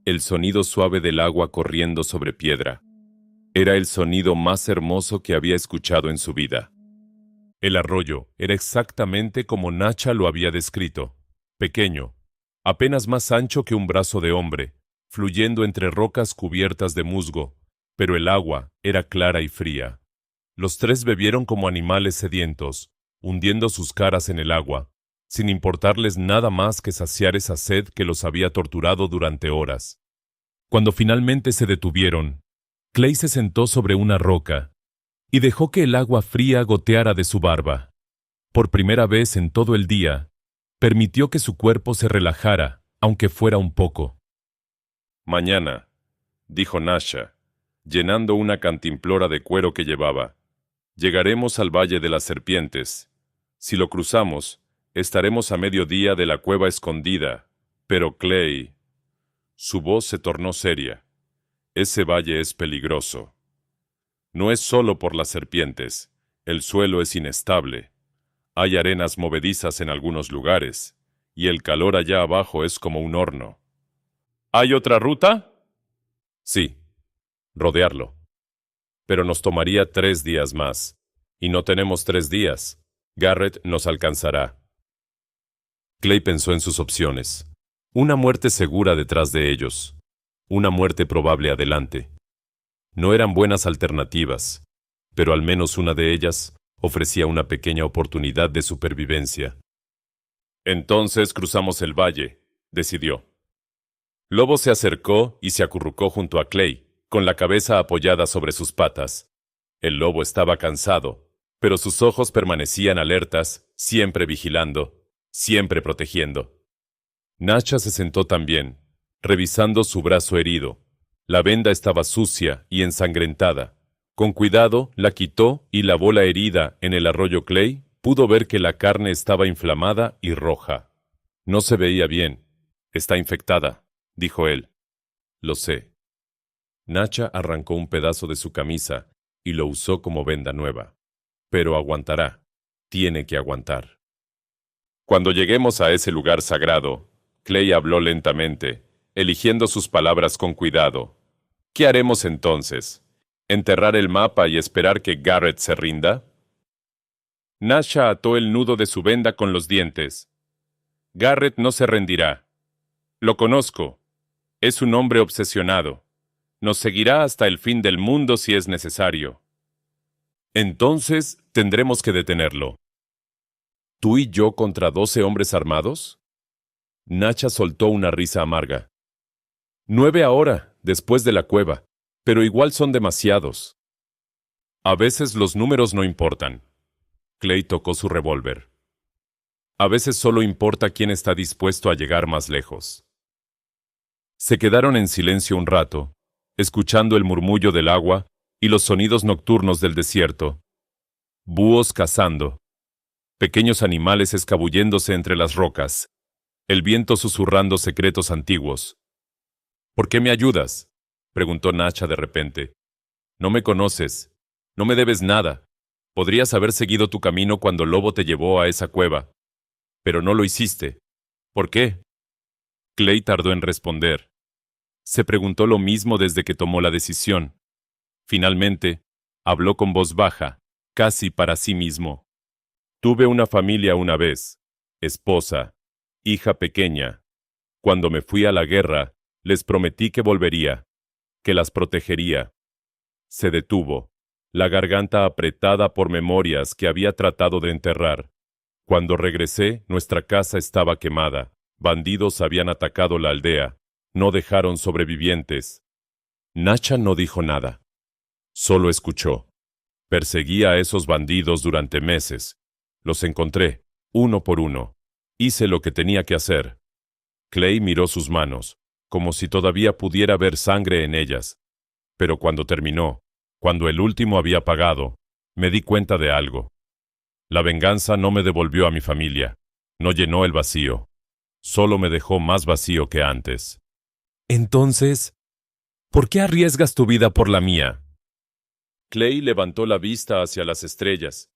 El sonido suave del agua corriendo sobre piedra. Era el sonido más hermoso que había escuchado en su vida. El arroyo era exactamente como Nasha lo había descrito. Pequeño, apenas más ancho que un brazo de hombre, fluyendo entre rocas cubiertas de musgo, pero el agua era clara y fría. Los tres bebieron como animales sedientos, hundiendo sus caras en el agua, sin importarles nada más que saciar esa sed que los había torturado durante horas. Cuando finalmente se detuvieron, Clay se sentó sobre una roca y dejó que el agua fría goteara de su barba. Por primera vez en todo el día, permitió que su cuerpo se relajara, aunque fuera un poco. «Mañana», dijo Nasha, llenando una cantimplora de cuero que llevaba, «llegaremos al Valle de las Serpientes. Si lo cruzamos, estaremos a mediodía de la cueva escondida. Pero Clay...» Su voz se tornó seria. «Ese valle es peligroso. No es solo por las serpientes. El suelo es inestable. Hay arenas movedizas en algunos lugares, y el calor allá abajo es como un horno». «¿Hay otra ruta?» «Sí, rodearlo. Pero nos tomaría 3 días más, y no tenemos 3 días. Garrett nos alcanzará». Clay pensó en sus opciones. Una muerte segura detrás de ellos. Una muerte probable adelante. No eran buenas alternativas, pero al menos una de ellas ofrecía una pequeña oportunidad de supervivencia. «Entonces cruzamos el valle», decidió. Lobo se acercó y se acurrucó junto a Clay, con la cabeza apoyada sobre sus patas. El lobo estaba cansado, pero sus ojos permanecían alertas, siempre vigilando, siempre protegiendo. Nasha se sentó también, revisando su brazo herido. La venda estaba sucia y ensangrentada. Con cuidado, la quitó y lavó la herida en el arroyo Clay. Pudo ver que la carne estaba inflamada y roja. «No se veía bien. Está infectada», dijo él. «Lo sé». Nasha arrancó un pedazo de su camisa y lo usó como venda nueva. «Pero aguantará. Tiene que aguantar». Cuando lleguemos a ese lugar sagrado, Clay habló lentamente, eligiendo sus palabras con cuidado. «¿Qué haremos entonces? ¿Enterrar el mapa y esperar que Garrett se rinda?» Nasha ató el nudo de su venda con los dientes. «Garrett no se rendirá. Lo conozco. Es un hombre obsesionado. Nos seguirá hasta el fin del mundo si es necesario. Entonces tendremos que detenerlo». «¿Tú y yo contra 12 hombres armados?» Nasha soltó una risa amarga. 9 ahora, después de la cueva, pero igual son demasiados. A veces los números no importan. Clay tocó su revólver. A veces solo importa quién está dispuesto a llegar más lejos. Se quedaron en silencio un rato, escuchando el murmullo del agua y los sonidos nocturnos del desierto. Búhos cazando. Pequeños animales escabulléndose entre las rocas. El viento susurrando secretos antiguos. «¿Por qué me ayudas?», preguntó Nasha de repente. No me conoces. No me debes nada. Podrías haber seguido tu camino cuando Lobo te llevó a esa cueva. Pero no lo hiciste. ¿Por qué? Clay tardó en responder. Se preguntó lo mismo desde que tomó la decisión. Finalmente, habló con voz baja, casi para sí mismo. Tuve una familia una vez, esposa, hija pequeña. Cuando me fui a la guerra, les prometí que volvería, que las protegería. Se detuvo, la garganta apretada por memorias que había tratado de enterrar. Cuando regresé, nuestra casa estaba quemada. Bandidos habían atacado la aldea. No dejaron sobrevivientes. Nasha no dijo nada. Solo escuchó. Perseguí a esos bandidos durante meses. Los encontré, uno por uno. Hice lo que tenía que hacer. Clay miró sus manos, como si todavía pudiera ver sangre en ellas. Pero cuando terminó, cuando el último había pagado, me di cuenta de algo. La venganza no me devolvió a mi familia. No llenó el vacío. Solo me dejó más vacío que antes. Entonces, ¿por qué arriesgas tu vida por la mía? Clay levantó la vista hacia las estrellas.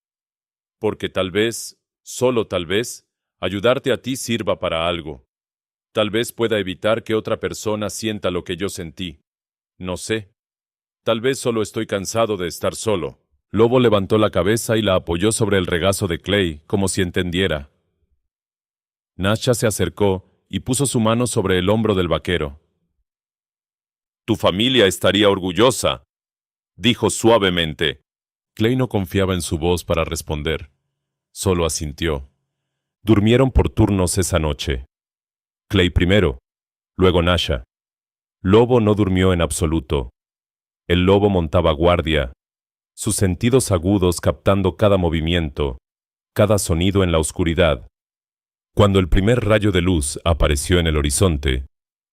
Porque tal vez, solo tal vez, ayudarte a ti sirva para algo. Tal vez pueda evitar que otra persona sienta lo que yo sentí. No sé. Tal vez solo estoy cansado de estar solo. Lobo levantó la cabeza y la apoyó sobre el regazo de Clay, como si entendiera. Nasha se acercó y puso su mano sobre el hombro del vaquero. Tu familia estaría orgullosa, dijo suavemente. Clay no confiaba en su voz para responder. Solo asintió. Durmieron por turnos esa noche. Clay primero, luego Nasha. Lobo no durmió en absoluto. El lobo montaba guardia, sus sentidos agudos captando cada movimiento, cada sonido en la oscuridad. Cuando el primer rayo de luz apareció en el horizonte,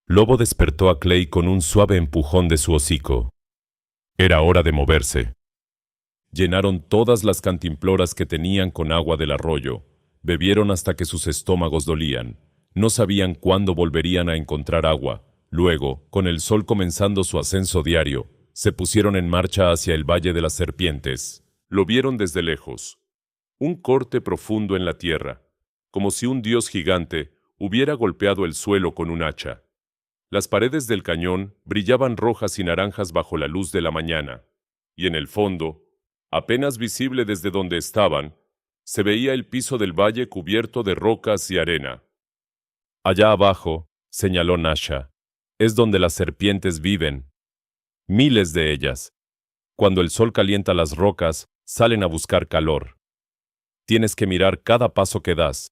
Lobo despertó a Clay con un suave empujón de su hocico. Era hora de moverse. Llenaron todas las cantimploras que tenían con agua del arroyo. Bebieron hasta que sus estómagos dolían. No sabían cuándo volverían a encontrar agua. Luego, con el sol comenzando su ascenso diario, se pusieron en marcha hacia el Valle de las Serpientes. Lo vieron desde lejos. Un corte profundo en la tierra, como si un dios gigante hubiera golpeado el suelo con un hacha. Las paredes del cañón brillaban rojas y naranjas bajo la luz de la mañana, y en el fondo, apenas visible desde donde estaban, se veía el piso del valle cubierto de rocas y arena. Allá abajo, señaló Nasha, es donde las serpientes viven. Miles de ellas. Cuando el sol calienta las rocas, salen a buscar calor. Tienes que mirar cada paso que das.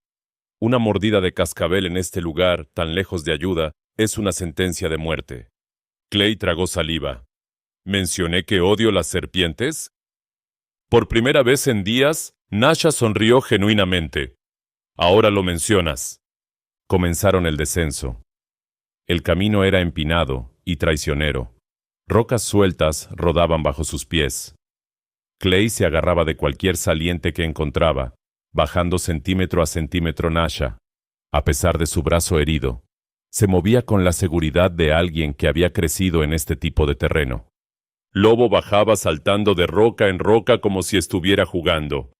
Una mordida de cascabel en este lugar, tan lejos de ayuda, es una sentencia de muerte. Clay tragó saliva. ¿Mencioné que odio las serpientes? Por primera vez en días, Nasha sonrió genuinamente. Ahora lo mencionas. Comenzaron el descenso. El camino era empinado y traicionero. Rocas sueltas rodaban bajo sus pies. Clay se agarraba de cualquier saliente que encontraba, bajando centímetro a centímetro Nasha. A pesar de su brazo herido, se movía con la seguridad de alguien que había crecido en este tipo de terreno. Lobo bajaba saltando de roca en roca como si estuviera jugando.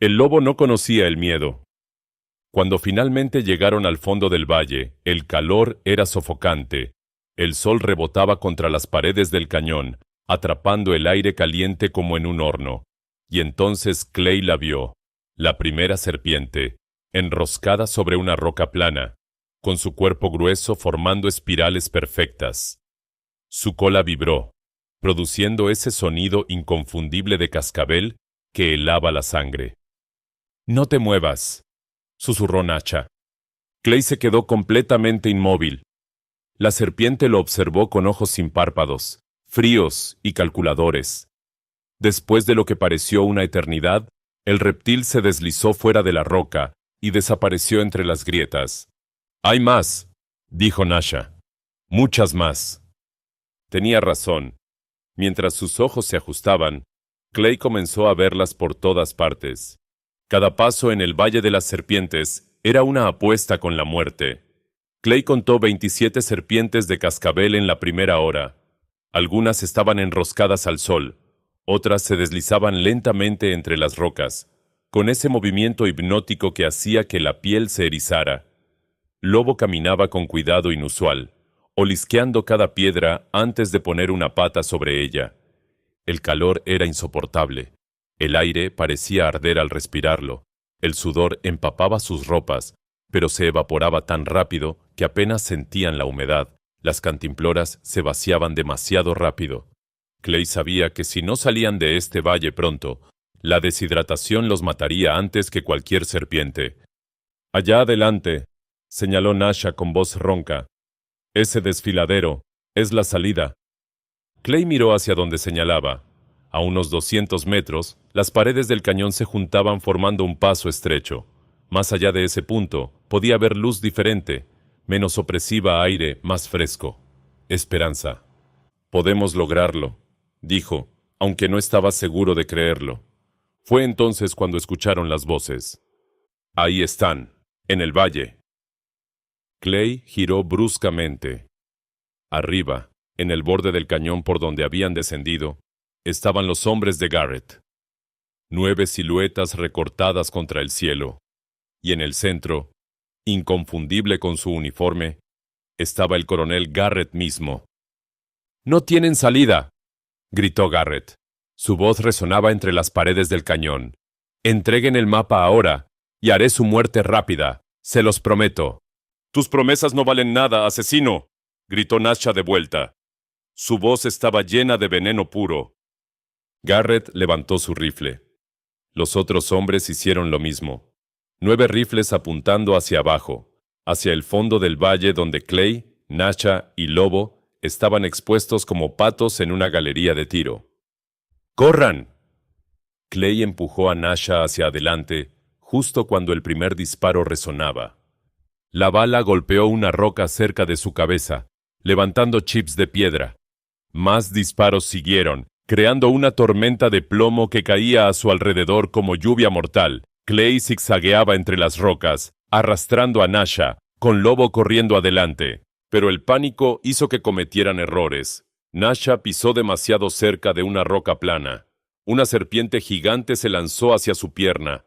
El lobo no conocía el miedo. Cuando finalmente llegaron al fondo del valle, el calor era sofocante. El sol rebotaba contra las paredes del cañón, atrapando el aire caliente como en un horno. Y entonces Clay la vio, la primera serpiente, enroscada sobre una roca plana, con su cuerpo grueso formando espirales perfectas. Su cola vibró, produciendo ese sonido inconfundible de cascabel que helaba la sangre. «No te muevas», susurró Nasha. Clay se quedó completamente inmóvil. La serpiente lo observó con ojos sin párpados, fríos y calculadores. Después de lo que pareció una eternidad, el reptil se deslizó fuera de la roca y desapareció entre las grietas. «Hay más», dijo Nasha. «Muchas más». Tenía razón. Mientras sus ojos se ajustaban, Clay comenzó a verlas por todas partes. Cada paso en el Valle de las Serpientes era una apuesta con la muerte. Clay contó 27 serpientes de cascabel en la primera hora. Algunas estaban enroscadas al sol, otras se deslizaban lentamente entre las rocas, con ese movimiento hipnótico que hacía que la piel se erizara. Lobo caminaba con cuidado inusual, olisqueando cada piedra antes de poner una pata sobre ella. El calor era insoportable. El aire parecía arder al respirarlo. El sudor empapaba sus ropas, pero se evaporaba tan rápido que apenas sentían la humedad. Las cantimploras se vaciaban demasiado rápido. Clay sabía que si no salían de este valle pronto, la deshidratación los mataría antes que cualquier serpiente. «Allá adelante», señaló Nasha con voz ronca. «Ese desfiladero es la salida». Clay miró hacia donde señalaba. A unos 200 metros, las paredes del cañón se juntaban formando un paso estrecho. Más allá de ese punto, podía haber luz diferente, menos opresiva, aire más fresco. Esperanza. «Podemos lograrlo», dijo, aunque no estaba seguro de creerlo. Fue entonces cuando escucharon las voces. «Ahí están, en el valle». Clay giró bruscamente. Arriba, en el borde del cañón por donde habían descendido, estaban los hombres de Garrett. 9 siluetas recortadas contra el cielo. Y en el centro, inconfundible con su uniforme, estaba el coronel Garrett mismo. «¡No tienen salida!», gritó Garrett. Su voz resonaba entre las paredes del cañón. «Entreguen el mapa ahora, y haré su muerte rápida, se los prometo». «Tus promesas no valen nada, asesino», gritó Nasha de vuelta. Su voz estaba llena de veneno puro. Garrett levantó su rifle. Los otros hombres hicieron lo mismo. 9 rifles apuntando hacia abajo, hacia el fondo del valle donde Clay, Nasha y Lobo estaban expuestos como patos en una galería de tiro. «¡Corran!». Clay empujó a Nasha hacia adelante, justo cuando el primer disparo resonaba. La bala golpeó una roca cerca de su cabeza, levantando chips de piedra. Más disparos siguieron, creando una tormenta de plomo que caía a su alrededor como lluvia mortal. Clay zigzagueaba entre las rocas, arrastrando a Nasha, con Lobo corriendo adelante. Pero el pánico hizo que cometieran errores. Nasha pisó demasiado cerca de una roca plana. Una serpiente gigante se lanzó hacia su pierna.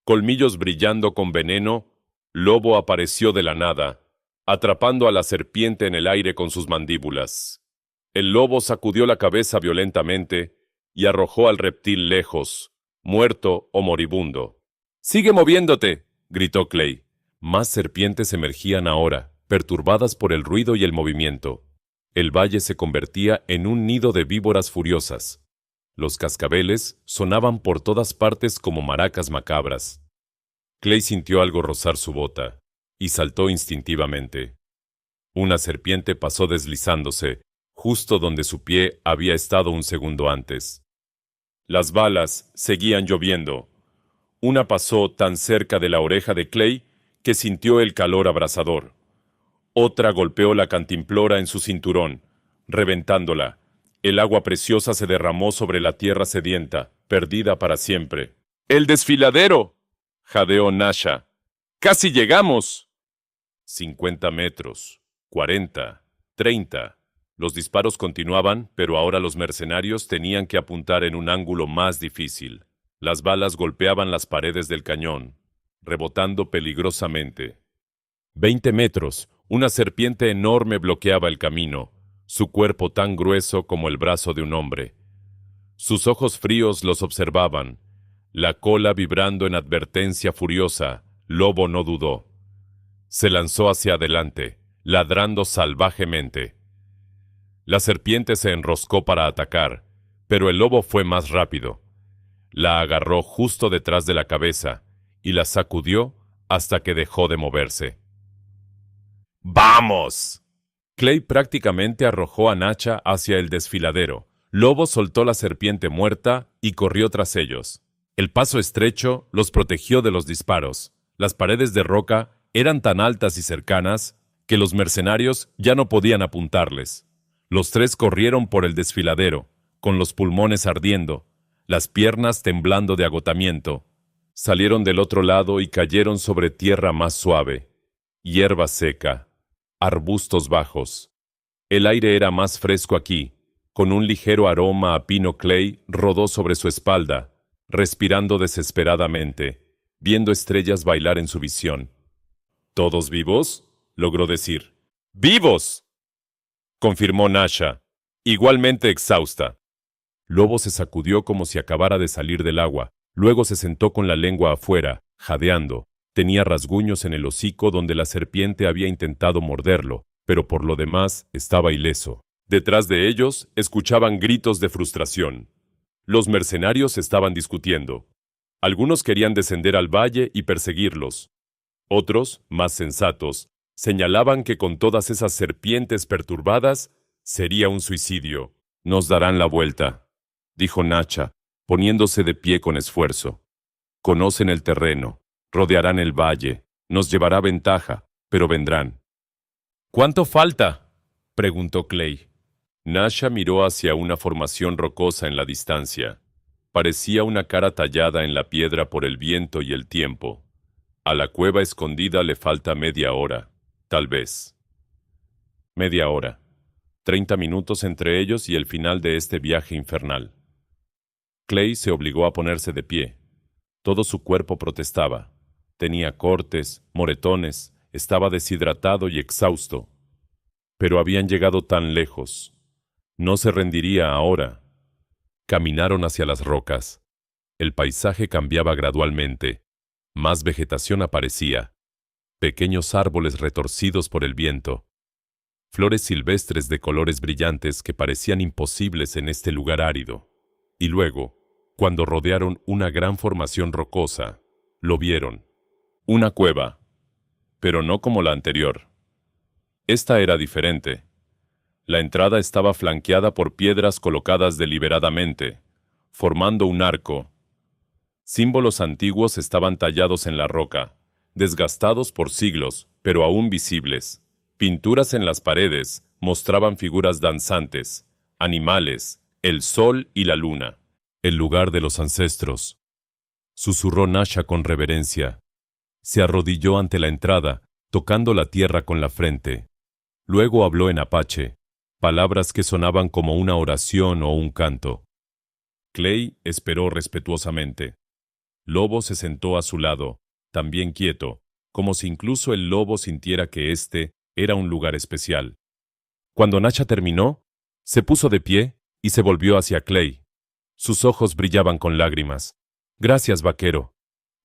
Colmillos brillando con veneno, Lobo apareció de la nada, atrapando a la serpiente en el aire con sus mandíbulas. El lobo sacudió la cabeza violentamente y arrojó al reptil lejos, muerto o moribundo. «¡Sigue moviéndote!», gritó Clay. Más serpientes emergían ahora, perturbadas por el ruido y el movimiento. El valle se convertía en un nido de víboras furiosas. Los cascabeles sonaban por todas partes como maracas macabras. Clay sintió algo rozar su bota y saltó instintivamente. Una serpiente pasó deslizándose, justo donde su pie había estado un segundo antes. Las balas seguían lloviendo. Una pasó tan cerca de la oreja de Clay que sintió el calor abrasador. Otra golpeó la cantimplora en su cinturón, reventándola. El agua preciosa se derramó sobre la tierra sedienta, perdida para siempre. «¡El desfiladero!», jadeó Nasha. «¡Casi llegamos!». 50 metros, 40, 30. Los disparos continuaban, pero ahora los mercenarios tenían que apuntar en un ángulo más difícil. Las balas golpeaban las paredes del cañón, rebotando peligrosamente. 20 metros, una serpiente enorme bloqueaba el camino, su cuerpo tan grueso como el brazo de un hombre. Sus ojos fríos los observaban, la cola vibrando en advertencia furiosa. Lobo no dudó. Se lanzó hacia adelante, ladrando salvajemente. La serpiente se enroscó para atacar, pero el lobo fue más rápido. La agarró justo detrás de la cabeza y la sacudió hasta que dejó de moverse. ¡Vamos! Clay prácticamente arrojó a Nasha hacia el desfiladero. Lobo soltó la serpiente muerta y corrió tras ellos. El paso estrecho los protegió de los disparos. Las paredes de roca eran tan altas y cercanas que los mercenarios ya no podían apuntarles. Los 3 corrieron por el desfiladero, con los pulmones ardiendo, las piernas temblando de agotamiento. Salieron del otro lado y cayeron sobre tierra más suave, hierba seca, arbustos bajos. El aire era más fresco aquí, Con un ligero aroma a pino, Clay rodó sobre su espalda, respirando desesperadamente, viendo estrellas bailar en su visión. ¿Todos vivos?, logró decir. ¡Vivos!, confirmó Nasha, igualmente exhausta. Lobo se sacudió como si acabara de salir del agua. Luego se sentó con la lengua afuera, jadeando. Tenía rasguños en el hocico donde la serpiente había intentado morderlo, pero por lo demás estaba ileso. Detrás de ellos escuchaban gritos de frustración. Los mercenarios estaban discutiendo. Algunos querían descender al valle y perseguirlos. Otros, más sensatos, señalaban que con todas esas serpientes perturbadas sería un suicidio. Nos darán la vuelta, dijo Nasha, poniéndose de pie con esfuerzo. Conocen el terreno, rodearán el valle, nos llevará ventaja, pero vendrán. ¿Cuánto falta?, preguntó Clay. Nasha miró hacia una formación rocosa en la distancia. Parecía una cara tallada en la piedra por el viento y el tiempo. A la cueva escondida le falta media hora, tal vez. Media hora. 30 minutos entre ellos y el final de este viaje infernal. Clay se obligó a ponerse de pie. Todo su cuerpo protestaba. Tenía cortes, moretones, estaba deshidratado y exhausto. Pero habían llegado tan lejos. No se rendiría ahora. Caminaron hacia las rocas. El paisaje cambiaba gradualmente. Más vegetación aparecía. Pequeños árboles retorcidos por el viento. Flores silvestres de colores brillantes que parecían imposibles en este lugar árido. Y luego, cuando rodearon una gran formación rocosa, lo vieron. Una cueva, pero no como la anterior. Esta era diferente. La entrada estaba flanqueada por piedras colocadas deliberadamente, formando un arco. Símbolos antiguos estaban tallados en la roca, desgastados por siglos, pero aún visibles. Pinturas en las paredes mostraban figuras danzantes, animales, el sol y la luna. El lugar de los ancestros, susurró Nasha con reverencia. Se arrodilló ante la entrada, tocando la tierra con la frente. Luego habló en apache, palabras que sonaban como una oración o un canto. Clay esperó respetuosamente. Lobo se sentó a su lado, también quieto, como si incluso el lobo sintiera que este era un lugar especial. Cuando Nasha terminó, se puso de pie y se volvió hacia Clay. Sus ojos brillaban con lágrimas. Gracias, vaquero,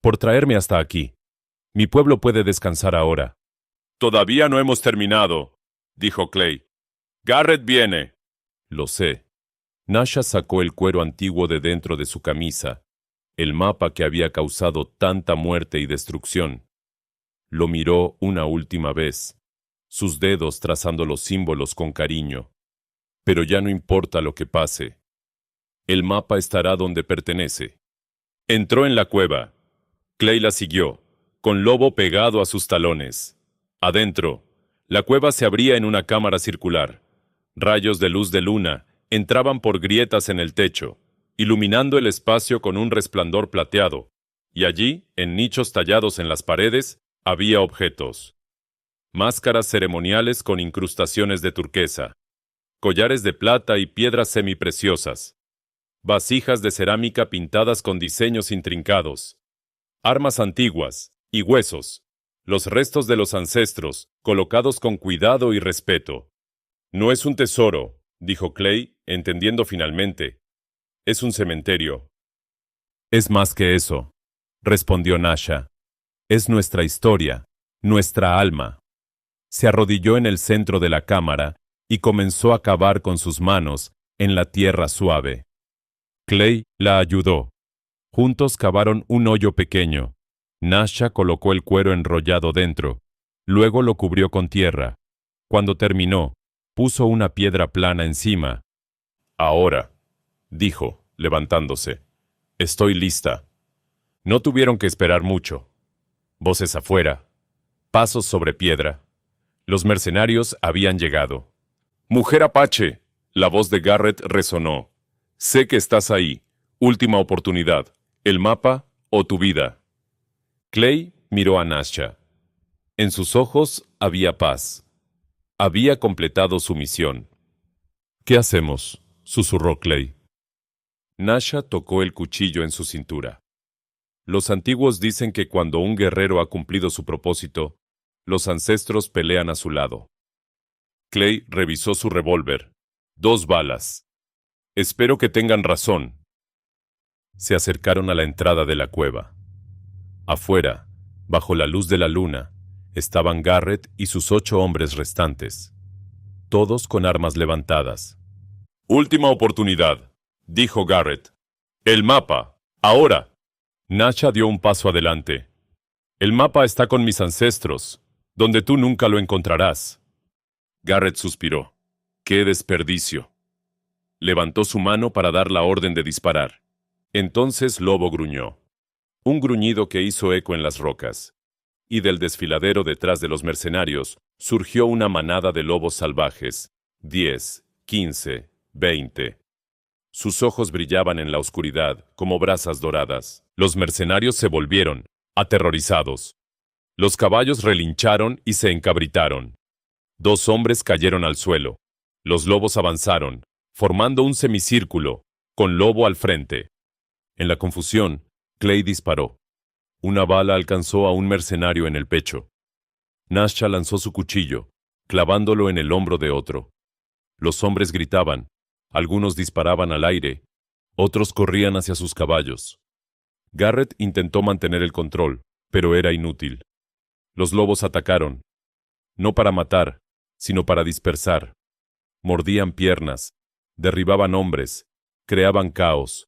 por traerme hasta aquí. Mi pueblo puede descansar ahora. Todavía no hemos terminado, dijo Clay. Garrett viene. Lo sé. Nasha sacó el cuero antiguo de dentro de su camisa, el mapa que había causado tanta muerte y destrucción. Lo miró una última vez, sus dedos trazando los símbolos con cariño. Pero ya no importa lo que pase. El mapa estará donde pertenece. Entró en la cueva. Clay la siguió, con Lobo pegado a sus talones. Adentro, la cueva se abría en una cámara circular. Rayos de luz de luna entraban por grietas en el techo, iluminando el espacio con un resplandor plateado, y allí, en nichos tallados en las paredes, había objetos. Máscaras ceremoniales con incrustaciones de turquesa, collares de plata y piedras semipreciosas, vasijas de cerámica pintadas con diseños intrincados, armas antiguas y huesos, los restos de los ancestros, colocados con cuidado y respeto. No es un tesoro, dijo Clay, entendiendo finalmente. Es un cementerio. Es más que eso, respondió Nasha. Es nuestra historia, nuestra alma. Se arrodilló en el centro de la cámara y comenzó a cavar con sus manos en la tierra suave. Clay la ayudó. Juntos cavaron un hoyo pequeño. Nasha colocó el cuero enrollado dentro. Luego lo cubrió con tierra. Cuando terminó, puso una piedra plana encima. Ahora, dijo, levantándose, estoy lista. No tuvieron que esperar mucho. Voces afuera. Pasos sobre piedra. Los mercenarios habían llegado. «Mujer Apache», la voz de Garrett resonó. «Sé que estás ahí. Última oportunidad. El mapa o tu vida». Clay miró a Nasha. En sus ojos había paz. Había completado su misión. «¿Qué hacemos?», susurró Clay. Nasha tocó el cuchillo en su cintura. Los antiguos dicen que cuando un guerrero ha cumplido su propósito, los ancestros pelean a su lado. Clay revisó su revólver. 2 balas. Espero que tengan razón. Se acercaron a la entrada de la cueva. Afuera, bajo la luz de la luna, estaban Garrett y sus 8 hombres restantes, todos con armas levantadas. Última oportunidad, dijo Garrett. El mapa, ahora. Nasha dio un paso adelante. El mapa está con mis ancestros, donde tú nunca lo encontrarás. Garrett suspiró. ¡Qué desperdicio! Levantó su mano para dar la orden de disparar. Entonces Lobo gruñó. Un gruñido que hizo eco en las rocas. Y del desfiladero detrás de los mercenarios surgió una manada de lobos salvajes. 10, 15, 20. Sus ojos brillaban en la oscuridad como brasas doradas. Los mercenarios se volvieron, aterrorizados. Los caballos relincharon y se encabritaron. 2 hombres cayeron al suelo. Los lobos avanzaron, formando un semicírculo, con Lobo al frente. En la confusión, Clay disparó. Una bala alcanzó a un mercenario en el pecho. Nasha lanzó su cuchillo, clavándolo en el hombro de otro. Los hombres gritaban, algunos disparaban al aire, otros corrían hacia sus caballos. Garrett intentó mantener el control, pero era inútil. Los lobos atacaron, no para matar, sino para dispersar. Mordían piernas, derribaban hombres, creaban caos.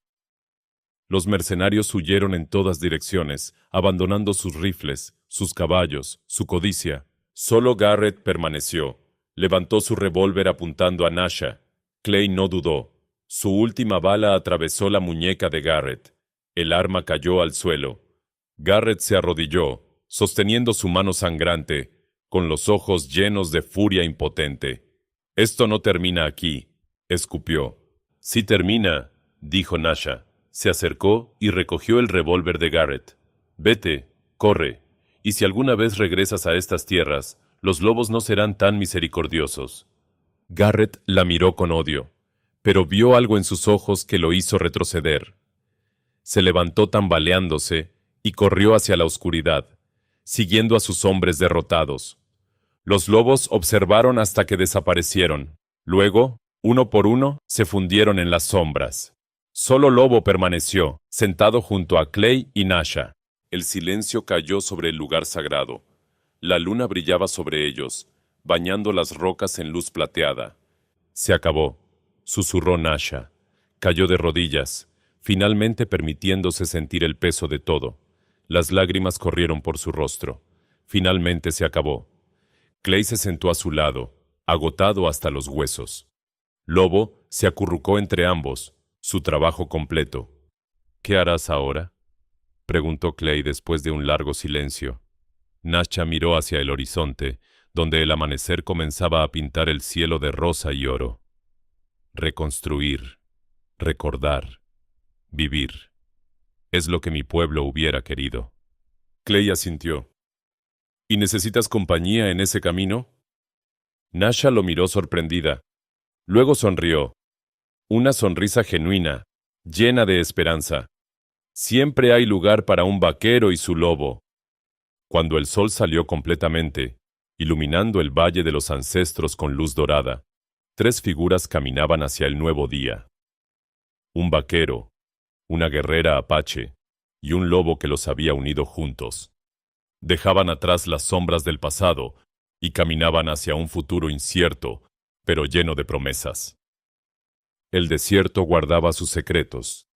Los mercenarios huyeron en todas direcciones, abandonando sus rifles, sus caballos, su codicia. Solo Garrett permaneció. Levantó su revólver apuntando a Nasha. Clay no dudó. Su última bala atravesó la muñeca de Garrett. El arma cayó al suelo. Garrett se arrodilló, sosteniendo su mano sangrante, con los ojos llenos de furia impotente. «Esto no termina aquí», escupió. «Sí termina», dijo Nasha. Se acercó y recogió el revólver de Garrett. «Vete, corre, y si alguna vez regresas a estas tierras, los lobos no serán tan misericordiosos». Garrett la miró con odio, pero vio algo en sus ojos que lo hizo retroceder. Se levantó tambaleándose y corrió hacia la oscuridad, siguiendo a sus hombres derrotados. Los lobos observaron hasta que desaparecieron. Luego, uno por uno, se fundieron en las sombras. Solo Lobo permaneció, sentado junto a Clay y Nasha. El silencio cayó sobre el lugar sagrado. La luna brillaba sobre ellos, bañando las rocas en luz plateada. «Se acabó», susurró Nasha. Cayó de rodillas, finalmente permitiéndose sentir el peso de todo. Las lágrimas corrieron por su rostro. Finalmente se acabó. Clay se sentó a su lado, agotado hasta los huesos. Lobo se acurrucó entre ambos, su trabajo completo. «¿Qué harás ahora?», preguntó Clay después de un largo silencio. Nasha miró hacia el horizonte, donde el amanecer comenzaba a pintar el cielo de rosa y oro. «Reconstruir, recordar, vivir. Es lo que mi pueblo hubiera querido». Clay asintió. «¿Y necesitas compañía en ese camino?». Nasha lo miró sorprendida. Luego sonrió. Una sonrisa genuina, llena de esperanza. «Siempre hay lugar para un vaquero y su lobo». Cuando el sol salió completamente, iluminando el valle de los ancestros con luz dorada, 3 figuras caminaban hacia el nuevo día. Un vaquero, una guerrera apache y un lobo que los había unido juntos. Dejaban atrás las sombras del pasado y caminaban hacia un futuro incierto, pero lleno de promesas. El desierto guardaba sus secretos,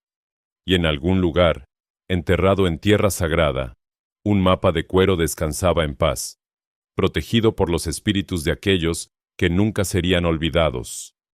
y en algún lugar, enterrado en tierra sagrada, un mapa de cuero descansaba en paz, protegido por los espíritus de aquellos que nunca serían olvidados.